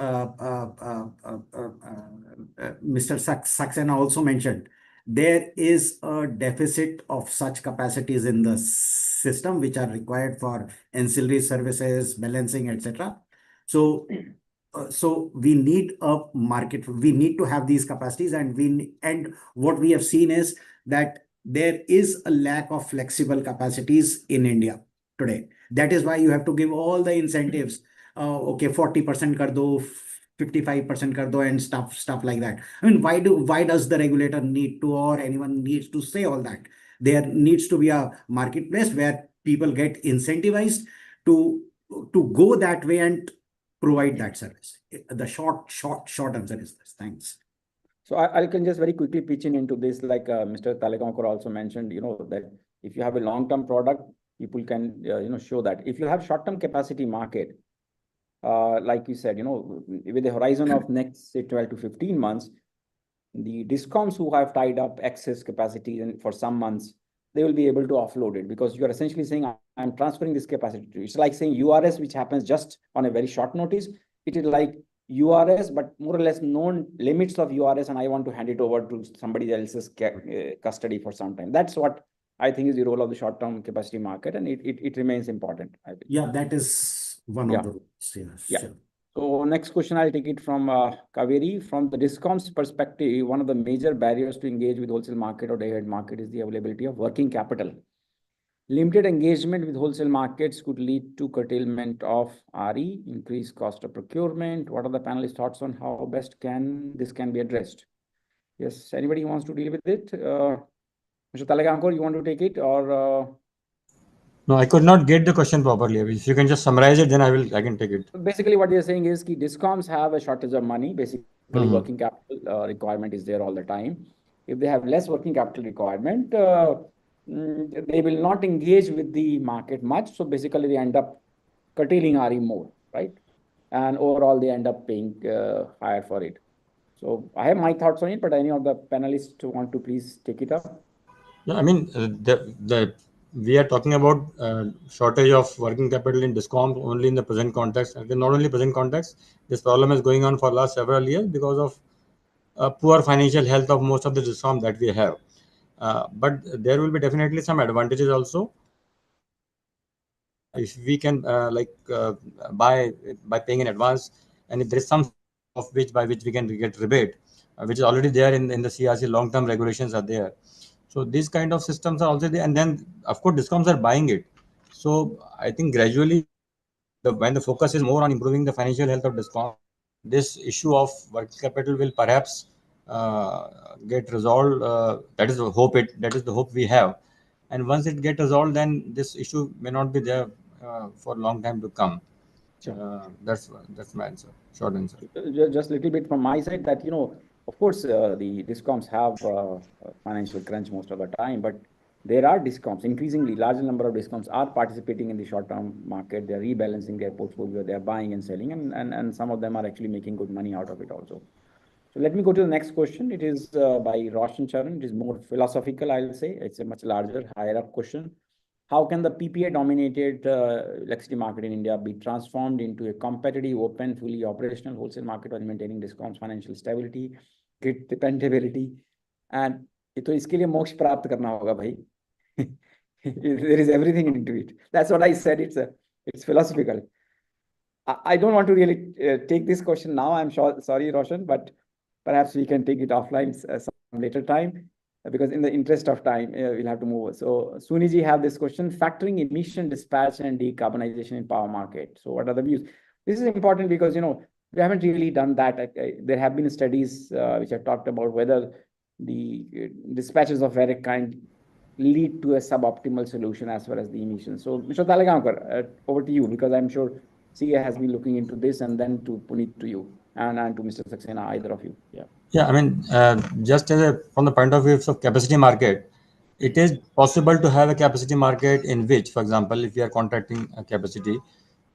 Speaker 8: Mr. Saxena also mentioned, there is a deficit of such capacities in the system which are required for ancillary services, balancing, etc. So we need a market. We need to have these capacities, and what we have seen is that there is a lack of flexible capacities in India today. That is why you have to give all the incentives. Okay, 40% kar do, 55% kar do, and stuff like that. I mean, why does the regulator need to, or anyone needs to say all that? There needs to be a marketplace where people get incentivized to go that way and provide that service. The short answer is this. Thanks.
Speaker 3: So I can just very quickly pitch into this, like Mr. Talagaonkar also mentioned, that if you have a long-term product, people can, show that. If you have short-term capacity market, like you said, with the horizon of next, say, 12 to 15 months, the discoms who have tied up excess capacity for some months they will be able to offload it, because you are essentially saying, I'm transferring this capacity to you. It's like saying URS, which happens just on a very short notice. It is like URS, but more or less known limits of URS, and I want to hand it over to somebody else's custody for some time. That's what I think is the role of the short-term capacity market, and it remains important, I think.
Speaker 8: Yeah, that is one of the rules.
Speaker 3: Yeah.
Speaker 8: Sure.
Speaker 3: So next question, I'll take it from Kaveri. From the DISCOM's perspective, one of the major barriers to engage with wholesale market or day-ahead market is the availability of working capital. Limited engagement with wholesale markets could lead to curtailment of RE, increased cost of procurement. What are the panelists' thoughts on how best this can be addressed? Yes, anybody wants to deal with it? Mr. Talagankor, you want to take it, or?
Speaker 6: No, I could not get the question properly. If you can just summarize it, then I can take it.
Speaker 3: Basically, what you're saying is that DISCOMs have a shortage of money. Basically, working capital requirement is there all the time. If they have less working capital requirement, they will not engage with the market much. So basically, they end up curtailing RE more, right? And overall, they end up paying higher for it. So I have my thoughts on it, but any of the panelists want to please take it up?
Speaker 6: Yeah, I mean, we are talking about shortage of working capital in DISCOM only in the present context. And not only present context, this problem is going on for last several years because of poor financial health of most of the DISCOM that we have. But there will be definitely some advantages also. If we can buy by paying in advance, and if there is some of by which we can get rebate, which is already there in the CRC, long-term regulations are there. So these kind of systems are also there, and then of course DISCOMs are buying it. So I think gradually, when the focus is more on improving the financial health of DISCOM, this issue of working capital will perhaps get resolved. That is the hope. That is the hope we have. And once it gets resolved, then this issue may not be there for a long time to come. That's my answer. Short answer.
Speaker 3: Just a little bit from my side that, of course, the DISCOMs have financial crunch most of the time, but there are DISCOMs, increasingly larger number of DISCOMs are participating in the short-term market. They're rebalancing their portfolio. They're buying and selling, and some of them are actually making good money out of it also. So let me go to the next question. It is by Roshan Charan. It is more philosophical, I'll say. It's a much larger, higher up question. How can the PPA-dominated electricity market in India be transformed into a competitive, open, fully operational wholesale market while maintaining DISCOM's financial stability, grid dependability, and तो इसके लिए मोक्ष प्राप्त करना होगा भाई. There is everything into it. That's what I said. It's philosophical. I don't want to really take this question now. I'm sure. Sorry, Roshan, but perhaps we can take it offline some later time. Because in the interest of time, we'll have to move. So Suniji have this question: factoring emission dispatch and decarbonization in power market. So what are the views? This is important because, we haven't really done that. There have been studies which have talked about whether the dispatches of various kind lead to a suboptimal solution as far as the emissions. So Mr. Talagankar, over to you, because I'm sure CA has been looking into this, and then to Puneet, to you, and to Mr. Saxena, either of you. Yeah.
Speaker 6: Yeah, I mean, just from the point of view of capacity market, it is possible to have a capacity market in which, for example, if we are contracting a capacity,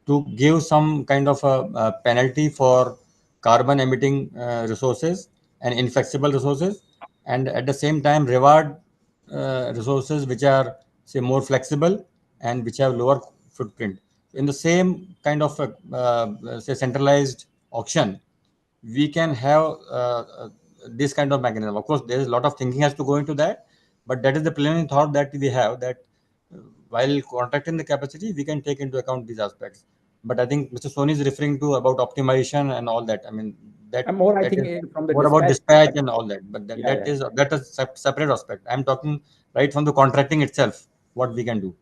Speaker 6: to give some kind of a penalty for carbon emitting resources and inflexible resources, and at the same time reward resources which are, say, more flexible and which have lower footprint. In the same kind of say centralized auction, we can have this kind of mechanism. Of course, there is a lot of thinking has to go into that, but that is the preliminary thought that we have, that while contracting the capacity, we can take into account these aspects. But I think Mr. Soni is referring to about optimization and all that. I mean, that
Speaker 3: more, I think, from the
Speaker 6: more about dispatch and all that. But that is a separate aspect. I'm talking right from the contracting itself, what we can do.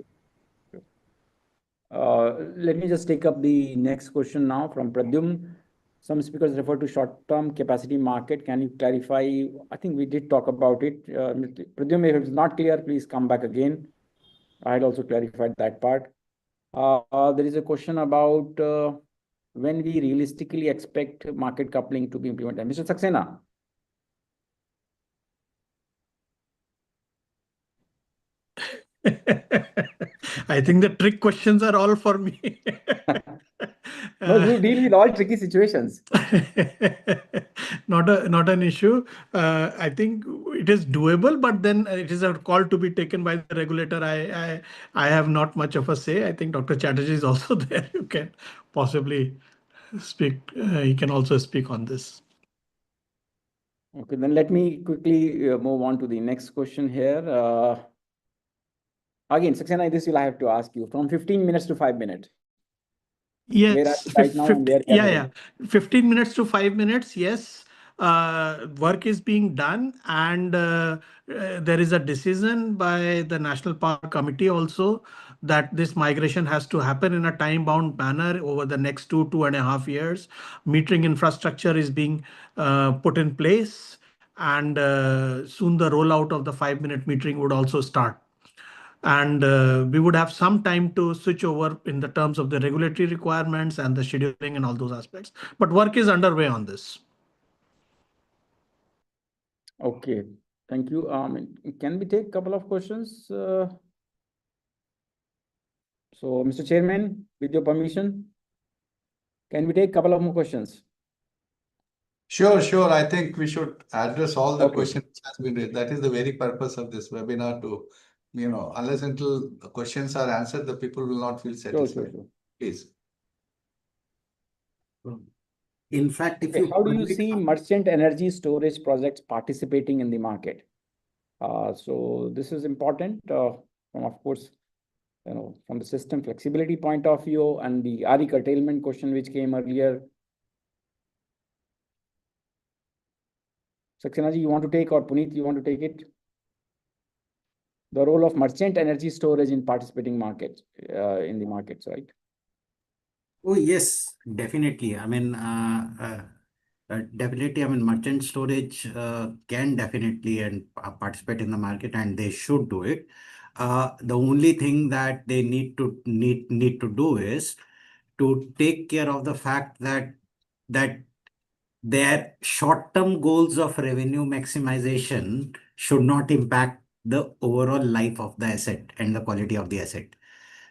Speaker 3: Let me just take up the next question now from Pradyum. Some speakers refer to short-term capacity market. Can you clarify? I think we did talk about it. Pradyum, if it's not clear, please come back again. I had also clarified that part. There is a question about when we realistically expect market coupling to be implemented. Mr. Saxena.
Speaker 4: I think the trick questions are all for me.
Speaker 3: No, you deal with all tricky situations.
Speaker 4: not an issue. I think it is doable, but then it is a call to be taken by the regulator. I have not much of a say. I think Dr. Chatterjee is also there. You can possibly speak. He can also speak on this.
Speaker 3: Okay, then let me quickly move on to the next question here. Again, Saxena, this will I have to ask you from 15 minutes to 5 minutes.
Speaker 4: Yes,
Speaker 3: Where are you right now and where
Speaker 4: yeah,
Speaker 3: we are
Speaker 4: yeah. 15 minutes to 5 minutes. Yes, work is being done, and there is a decision by the National Park Committee also that this migration has to happen in a time-bound manner over the next 2.5 years. Metering infrastructure is being put in place, and soon the rollout of the 5-minute metering would also start. And we would have some time to switch over in the terms of the regulatory requirements and the scheduling and all those aspects. But work is underway on this.
Speaker 3: Okay, thank you. Can we take a couple of questions? So, Mr. Chairman, with your permission, can we take a couple of more questions?
Speaker 1: Sure, sure. I think we should address all the
Speaker 3: Okay.
Speaker 1: questions which has been raised. That is the very purpose of this webinar to, unless until the questions are answered, the people will not feel satisfied.
Speaker 3: Sure.
Speaker 1: Please.
Speaker 8: In fact, if
Speaker 3: Okay,
Speaker 8: you
Speaker 3: how do you see merchant energy storage projects participating in the market? So this is important from, of course, from the system flexibility point of view and the RE curtailment question which came earlier. Saxena ji, you want to take, or Puneet, you want to take it? The role of merchant energy storage in participating markets, in the markets, right?
Speaker 8: Oh, yes, definitely. I mean, definitely, I mean, merchant storage can definitely and participate in the market, and they should do it. The only thing that they need to do is to take care of the fact that their short-term goals of revenue maximization should not impact the overall life of the asset and the quality of the asset.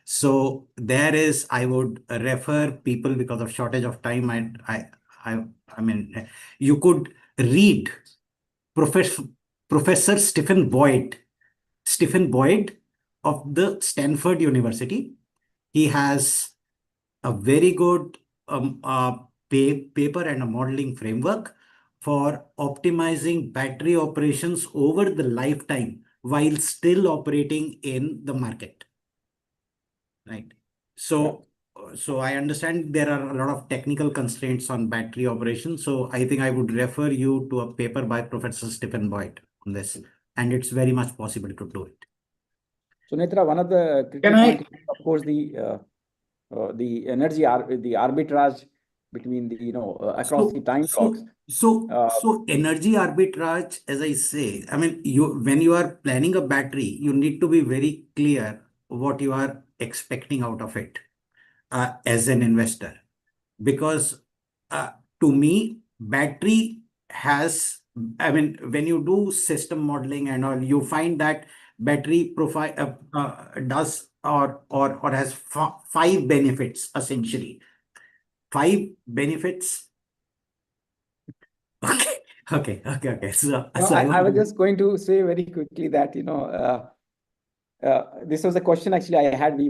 Speaker 8: So there is, I would refer people, because of shortage of time, I mean, you could read Professor Stephen Boyd of the Stanford University. He has a very good paper and a modeling framework for optimizing battery operations over the lifetime while still operating in the market. Right. So, so I understand there are a lot of technical constraints on battery operation. So I think I would refer you to a paper by Professor Stephen Boyd on this, and it's very much possible to do it.
Speaker 3: So Netra, one of the critical points, of course, the energy the arbitrage between the across the time blocks.
Speaker 8: So energy arbitrage, as I say, I mean, when you are planning a battery, you need to be very clear what you are expecting out of it as an investor, because to me, battery has, I mean, when you do system modeling and all, you find that battery profile does or has 5 benefits, essentially. 5 benefits. Okay. So
Speaker 3: I was just going to say very quickly that this was a question actually I had. We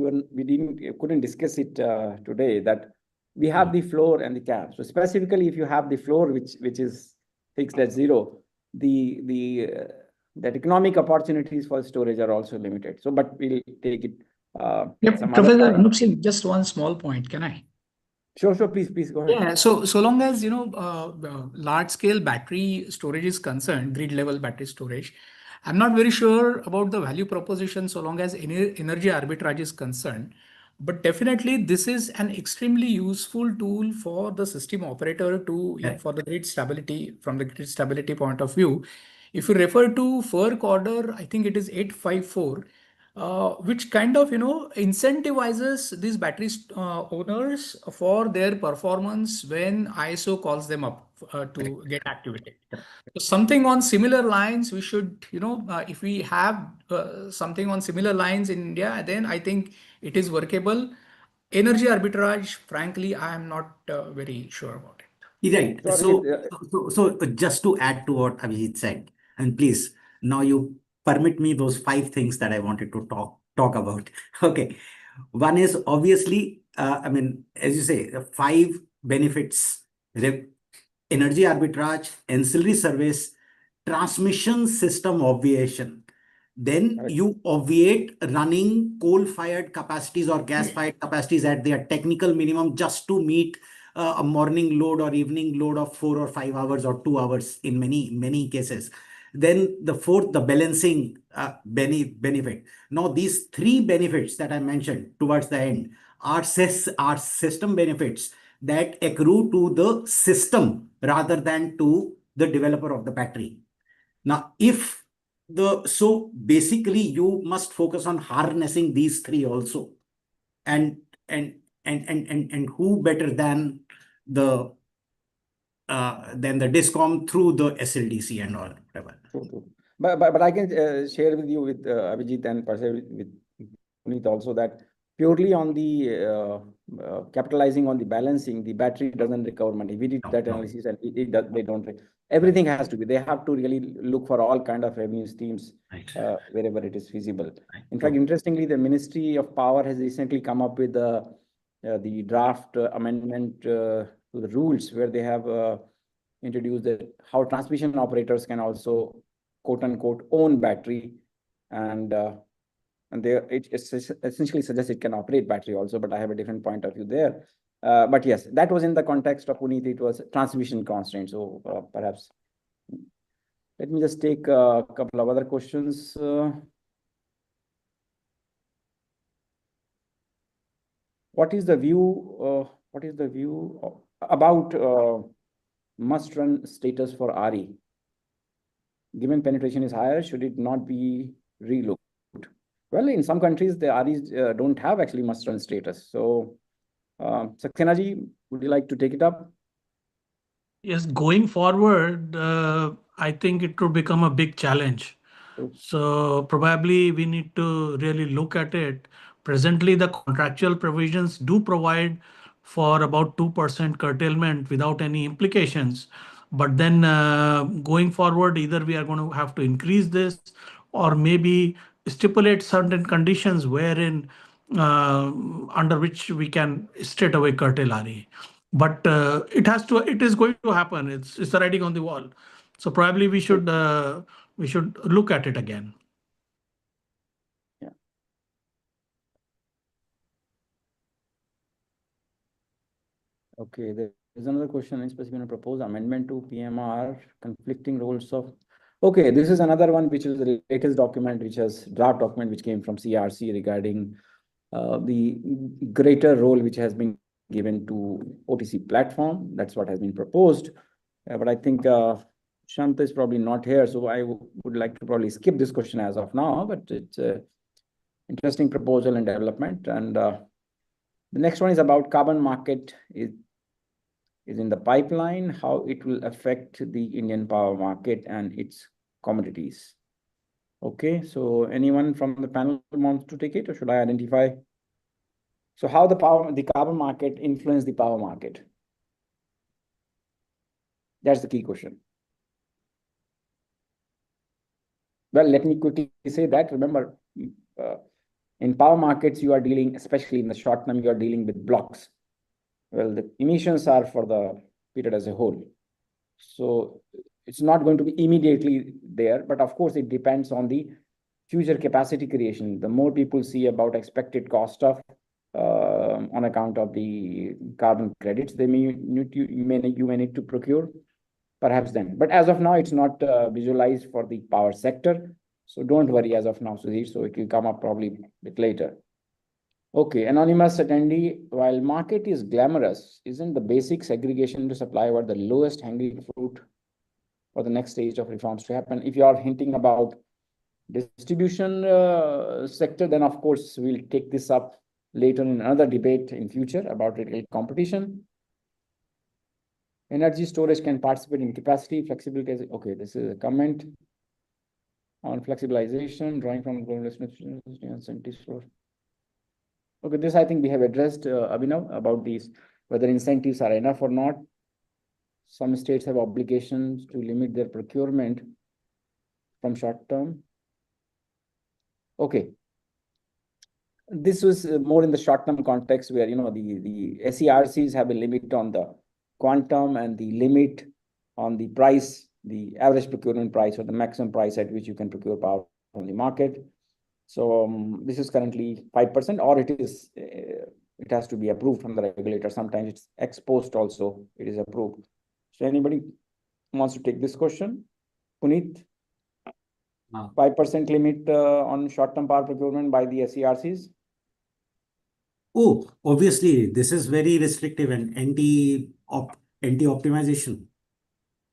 Speaker 3: couldn't discuss it today, that we have the floor and the cap. So specifically, if you have the floor which is fixed at 0, that economic opportunities for storage are also limited. So, but we'll take it.
Speaker 7: Professor Anup Singh, just one small point, can I?
Speaker 3: Sure, please go ahead.
Speaker 7: Yeah, so long as large scale battery storage is concerned, grid level battery storage, I'm not very sure about the value proposition so long as energy arbitrage is concerned. But definitely this is an extremely useful tool for the system operator for the grid stability, from the grid stability point of view. If you refer to FERC order, I think it is 854, which kind of incentivizes these battery owners for their performance when ISO calls them up to get activated. So something on similar lines, we should, if we have something on similar lines in India, then I think it is workable. Energy arbitrage, frankly, I am not very sure about it.
Speaker 8: Right.
Speaker 3: So,
Speaker 8: So just to add to what Abhijit said, and please, now you permit me those 5 things that I wanted to talk about. Okay. One is obviously, I mean, as you say, the 5 benefits: energy arbitrage, ancillary service, transmission system obviation. Then
Speaker 3: correct.
Speaker 8: you obviate running coal-fired capacities or gas-fired capacities at their technical minimum just to meet a morning load or evening load of 4 or 5 hours or 2 hours in many cases. Then the fourth, the balancing benefit. Now these 3 benefits that I mentioned towards the end are system benefits that accrue to the system rather than to the developer of the battery. Now, if so basically you must focus on harnessing these 3 also. And who better than the discom through the SLDC and all whatever.
Speaker 3: True. But I can share with you with Abhijit and perhaps with Puneet also that purely on the capitalizing on the balancing, the battery doesn't recover money. We did that analysis and they don't. Everything has to be. They have to really look for all kind of revenue streams wherever it is feasible. In fact, interestingly, the Ministry of Power has recently come up with the draft amendment to the rules where they have introduced that how transmission operators can also quote unquote own battery, and it essentially suggests it can operate battery also, but I have a different point of view there. But yes, that was in the context of Puneet, it was transmission constraint. So perhaps let me just take a couple of other questions. What is the view about must-run status for RE? Given penetration is higher, should it not be relooked? Well, in some countries, the REs don't have actually must-run status. So, Saxena ji, would you like to take it up?
Speaker 4: Yes, going forward, I think it will become a big challenge. So probably we need to really look at it. Presently, the contractual provisions do provide for about 2% curtailment without any implications. But then going forward, either we are going to have to increase this or maybe stipulate certain conditions wherein under which we can straight away curtail RE. But it is going to happen. It's the writing on the wall. So probably we should look at it again.
Speaker 3: Yeah. Okay, there's another question in specific proposed amendment to PMR, conflicting roles of. Okay, this is another one which is the latest document, which has draft document which came from CRC regarding the greater role which has been given to OTC platform. That's what has been proposed. But I think Shanta is probably not here, so I would like to probably skip this question as of now, but it's an interesting proposal and development. And the next one is about carbon market is in the pipeline, how it will affect the Indian power market and its commodities. Okay, so anyone from the panel wants to take it, or should I identify? So how the carbon market influence the power market? That's the key question. Well, let me quickly say that. Remember, in power markets, you are dealing, especially in the short term, you are dealing with blocks. Well, the emissions are for the period as a whole. So it's not going to be immediately there, but of course, it depends on the future capacity creation. The more people see about expected cost of on account of the carbon credits, you may need to procure, perhaps then. But as of now, it's not visualized for the power sector. So don't worry as of now, Sudhir. So it will come up probably a bit later. Okay, anonymous attendee, while market is glamorous, isn't the basic segregation to supply what the lowest hanging fruit for the next stage of reforms to happen? If you are hinting about distribution sector, then of course we'll take this up later in another debate in future about retail competition. Energy storage can participate in capacity, flexibility. Okay, this is a comment on flexibilization, drawing from global incentives for. Okay, this I think we have addressed, Abhinav, about these, whether incentives are enough or not. some states have obligations to limit their procurement from short term. Okay. This was more in the short-term context where, the SERCs have a limit on the quantum and the limit on the price, the average procurement price or the maximum price at which you can procure power from the market. So this is currently 5%, or it has to be approved from the regulator. Sometimes it's ex post also, it is approved. So anybody wants to take this question? Puneet? 5% limit on short-term power procurement by the SERCs?
Speaker 8: Oh, obviously, this is very restrictive and anti-optimization.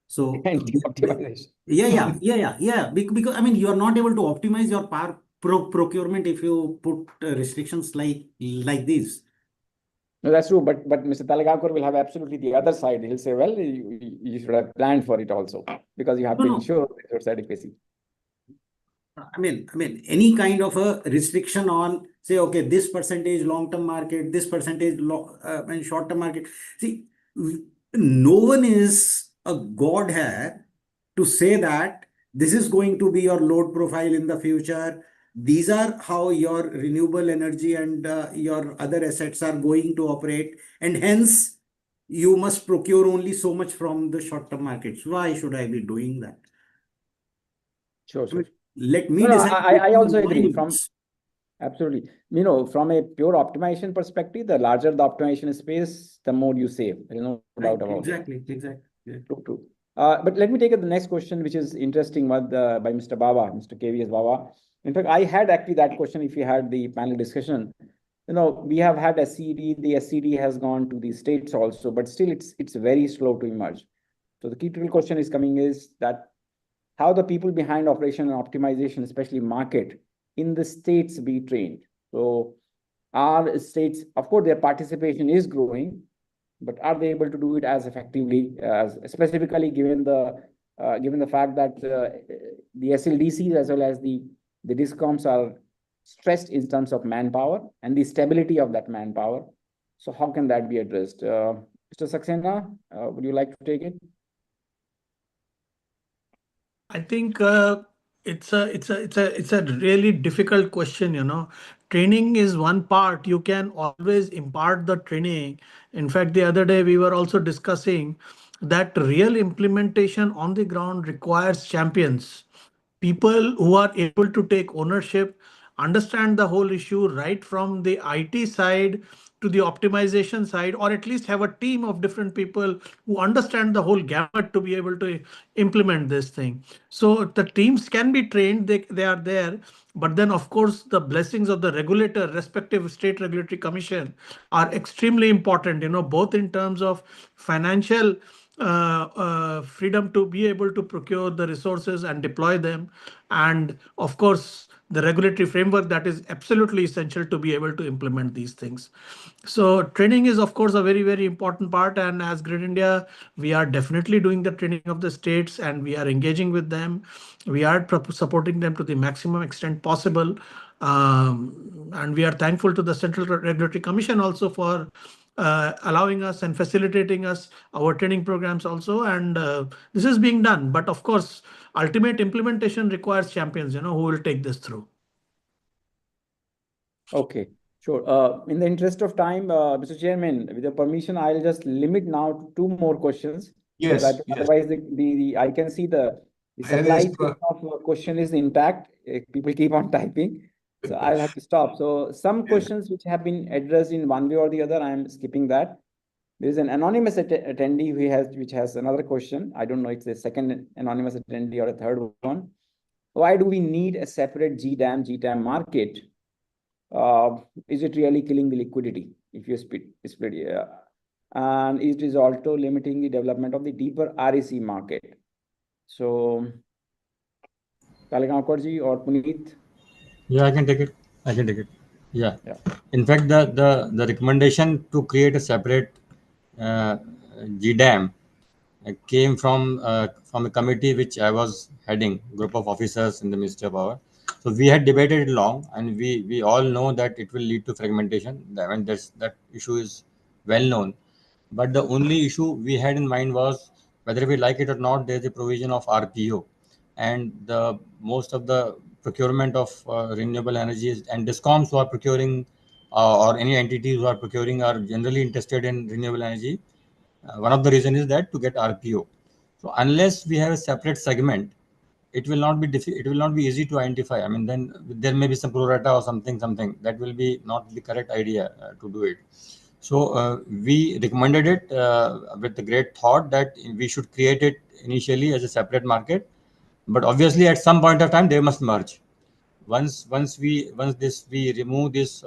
Speaker 8: So
Speaker 3: Anti-optimization.
Speaker 8: Yeah. Because I mean, you are not able to optimize your power procurement if you put restrictions like this.
Speaker 3: No, that's true. But Mr. Talagapur will have absolutely the other side. He'll say, well, you should have planned for it also, because you have to ensure resource adequacy.
Speaker 8: I mean, any kind of a restriction on, say, okay, this percentage long-term market, this percentage and short-term market. See, no one is a god here to say that this is going to be your load profile in the future. These are how your renewable energy and your other assets are going to operate. And hence, you must procure only so much from the short-term markets. Why should I be doing that?
Speaker 3: Sure.
Speaker 8: Let me decide.
Speaker 3: I also agree. Absolutely. From a pure optimization perspective, the larger the optimization space, the more you save. There is no doubt about it.
Speaker 8: Exactly. Yeah.
Speaker 3: True. But let me take the next question, which is interesting, by Mr. Baba, Mr. KVS Baba. In fact, I had actually that question if you had the panel discussion. We have had SCD, the SCD has gone to the states also, but still it's very slow to emerge. So the critical question is coming is that how the people behind operation and optimization, especially market, in the states be trained. So our states, of course, their participation is growing, but are they able to do it as effectively, specifically given the fact that the SLDCs as well as the DISCOMs are stressed in terms of manpower and the stability of that manpower. So how can that be addressed? Mr. Saxena, would you like to take it?
Speaker 4: I think it's a really difficult question. Training is one part. You can always impart the training. In fact, the other day we were also discussing that real implementation on the ground requires champions, people who are able to take ownership, understand the whole issue right from the IT side to the optimization side, or at least have a team of different people who understand the whole gamut to be able to implement this thing. So the teams can be trained, they are there. But then, of course, the blessings of the regulator, respective state regulatory commission, are extremely important, both in terms of financial freedom to be able to procure the resources and deploy them. And of course, the regulatory framework that is absolutely essential to be able to implement these things. So training is, of course, a very, very important part. And as Grid India, we are definitely doing the training of the states and we are engaging with them. We are supporting them to the maximum extent possible. And we are thankful to the Central Regulatory Commission also for allowing us and facilitating us our training programs also. And this is being done. But of course, ultimate implementation requires champions, who will take this through.
Speaker 3: Okay, sure. In the interest of time, Mr. Chairman, with your permission, I'll just limit now to 2 more questions.
Speaker 1: Yes.
Speaker 3: Otherwise, I can see the supply of question is intact. People keep on typing. So I'll have to stop. So some questions which have been addressed in one way or the other, I'm skipping that. There's an anonymous attendee which has another question. I don't know if it's the second anonymous attendee or a third one. Why do we need a separate GTAM market? Is it really killing the liquidity if you split? And it is also limiting the development of the deeper REC market. So, Talagapur or Puneet?
Speaker 6: Yeah, I can take it. Yeah. In fact, the recommendation to create a separate GDAM came from a committee which I was heading, group of officers in the Ministry of Power. So we had debated it long, and we all know that it will lead to fragmentation. I mean, that issue is well known. But the only issue we had in mind was whether we like it or not, there's a provision of RPO, and the most of the procurement of renewable energies and discoms who are procuring or any entities who are procuring are generally interested in renewable energy. One of the reasons is that to get RPO. So unless we have a separate segment, it will not be it will not be easy to identify. I mean, then there may be some pro rata or something that will be not the correct idea to do it. So we recommended it with the great thought that we should create it initially as a separate market, but obviously at some point of time they must merge. Once we remove this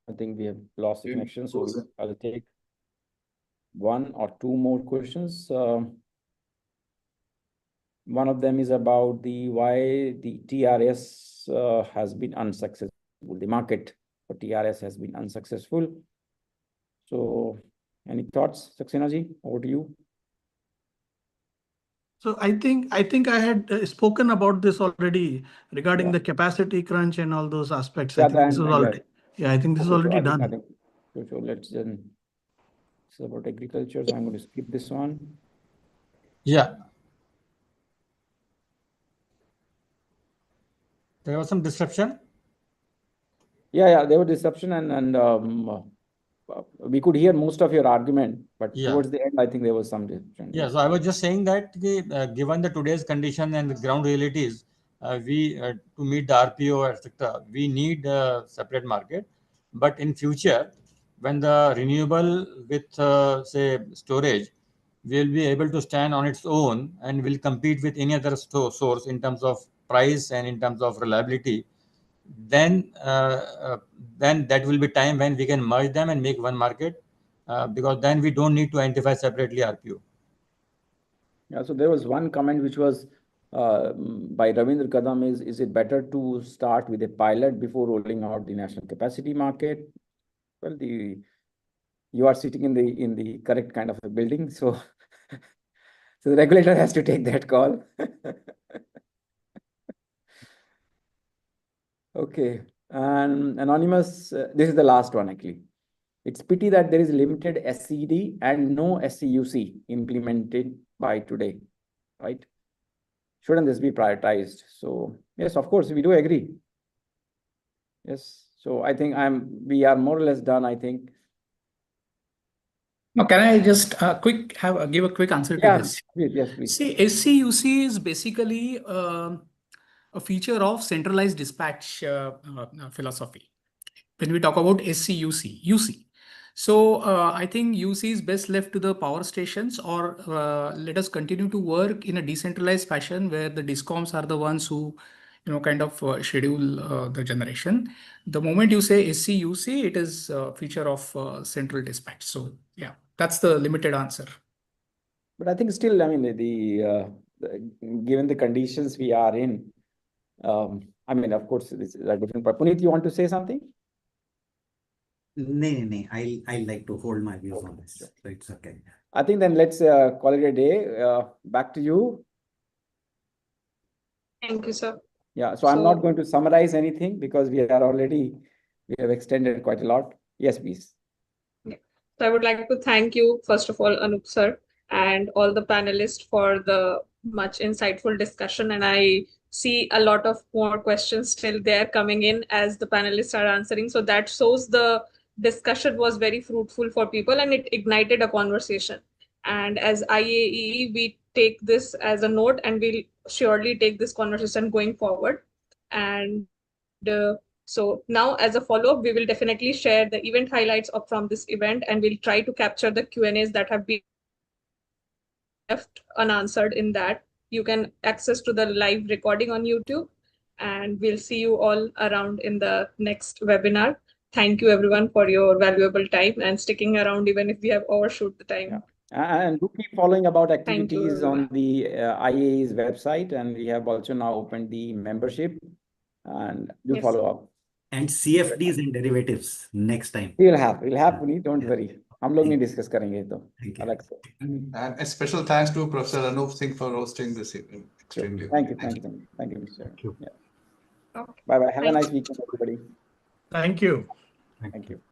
Speaker 3: I think we have lost the connection, so I'll take one or two more questions. One of them is about why the TRS has been unsuccessful. The market for TRS has been unsuccessful. So, any thoughts, Saxena ji? Over to you.
Speaker 4: So I think I had spoken about this already regarding the capacity crunch and all those aspects. I think this is already. Yeah, I think this is already done.
Speaker 3: So let's then. This is about agriculture, so I'm going to skip this one.
Speaker 6: Yeah. There was some disruption.
Speaker 3: Yeah, there was disruption, and we could hear most of your argument, but towards the end, I think there was some disruption.
Speaker 6: Yeah, so I was just saying that given the today's condition and the ground realities, we to meet the RPO, etc., we need a separate market. But in future, when the renewable with say storage will be able to stand on its own and will compete with any other source in terms of price and in terms of reliability, then that will be time when we can merge them and make one market, because then we don't need to identify separately RPO.
Speaker 3: Yeah, so there was one comment which was by Ravindra Kadam, is it better to start with a pilot before rolling out the national capacity market? Well, you are sitting in the correct kind of a building, so so the regulator has to take that call. Okay, and anonymous, this is the last one actually. It's pity that there is limited SCD and no SCUC implemented by today, right? Shouldn't this be prioritized? So yes, of course, we do agree. Yes, so I think we are more or less done, I think.
Speaker 7: Now, can I just give a quick answer to this?
Speaker 3: Yes, please.
Speaker 7: See, SCUC is basically a feature of centralized dispatch philosophy. When we talk about SCUC, UC. So I think UC is best left to the power stations, or let us continue to work in a decentralized fashion where the discoms are the ones who kind of schedule the generation. The moment you say SCUC, it is a feature of central dispatch. So yeah, that's the limited answer.
Speaker 3: But I think still, I mean, given the conditions we are in, I mean, of course, this is a different part. Puneet, you want to say something?
Speaker 8: No. I like to hold my views on this. So it's okay.
Speaker 3: I think then let's call it a day. Back to you.
Speaker 2: Thank you, sir.
Speaker 3: Yeah, so I'm not going to summarize anything because we have extended quite a lot. Yes, please.
Speaker 2: Yeah. So I would like to thank you, first of all, Anup sir, and all the panelists for the much insightful discussion. And I see a lot of more questions still there coming in as the panelists are answering. So that shows the discussion was very fruitful for people and it ignited a conversation. And as IAEE, we take this as a note and we'll surely take this conversation going forward. And so now as a follow-up, we will definitely share the event highlights from this event and we'll try to capture the Q&As that have been left unanswered in that. You can access to the live recording on YouTube and we'll see you all around in the next webinar. Thank you everyone for your valuable time and sticking around even if we have overshoot the time.
Speaker 3: Yeah. And do keep following about activities on the IAE's website, and we have also now opened the membership, and do follow up.
Speaker 8: And CFDs and derivatives next time.
Speaker 3: We'll have Puneet, don't worry. हम लोग नहीं discuss करेंगे तो अलग से.
Speaker 1: And a special thanks to Professor Anup Singh for hosting this event. Extremely.
Speaker 3: Thank you, Mr.
Speaker 8: Thank you.
Speaker 3: Yeah.
Speaker 2: Okay.
Speaker 3: Bye bye. Have a
Speaker 2: Thank
Speaker 3: nice weekend, everybody.
Speaker 4: Thank you.
Speaker 3: Thank you.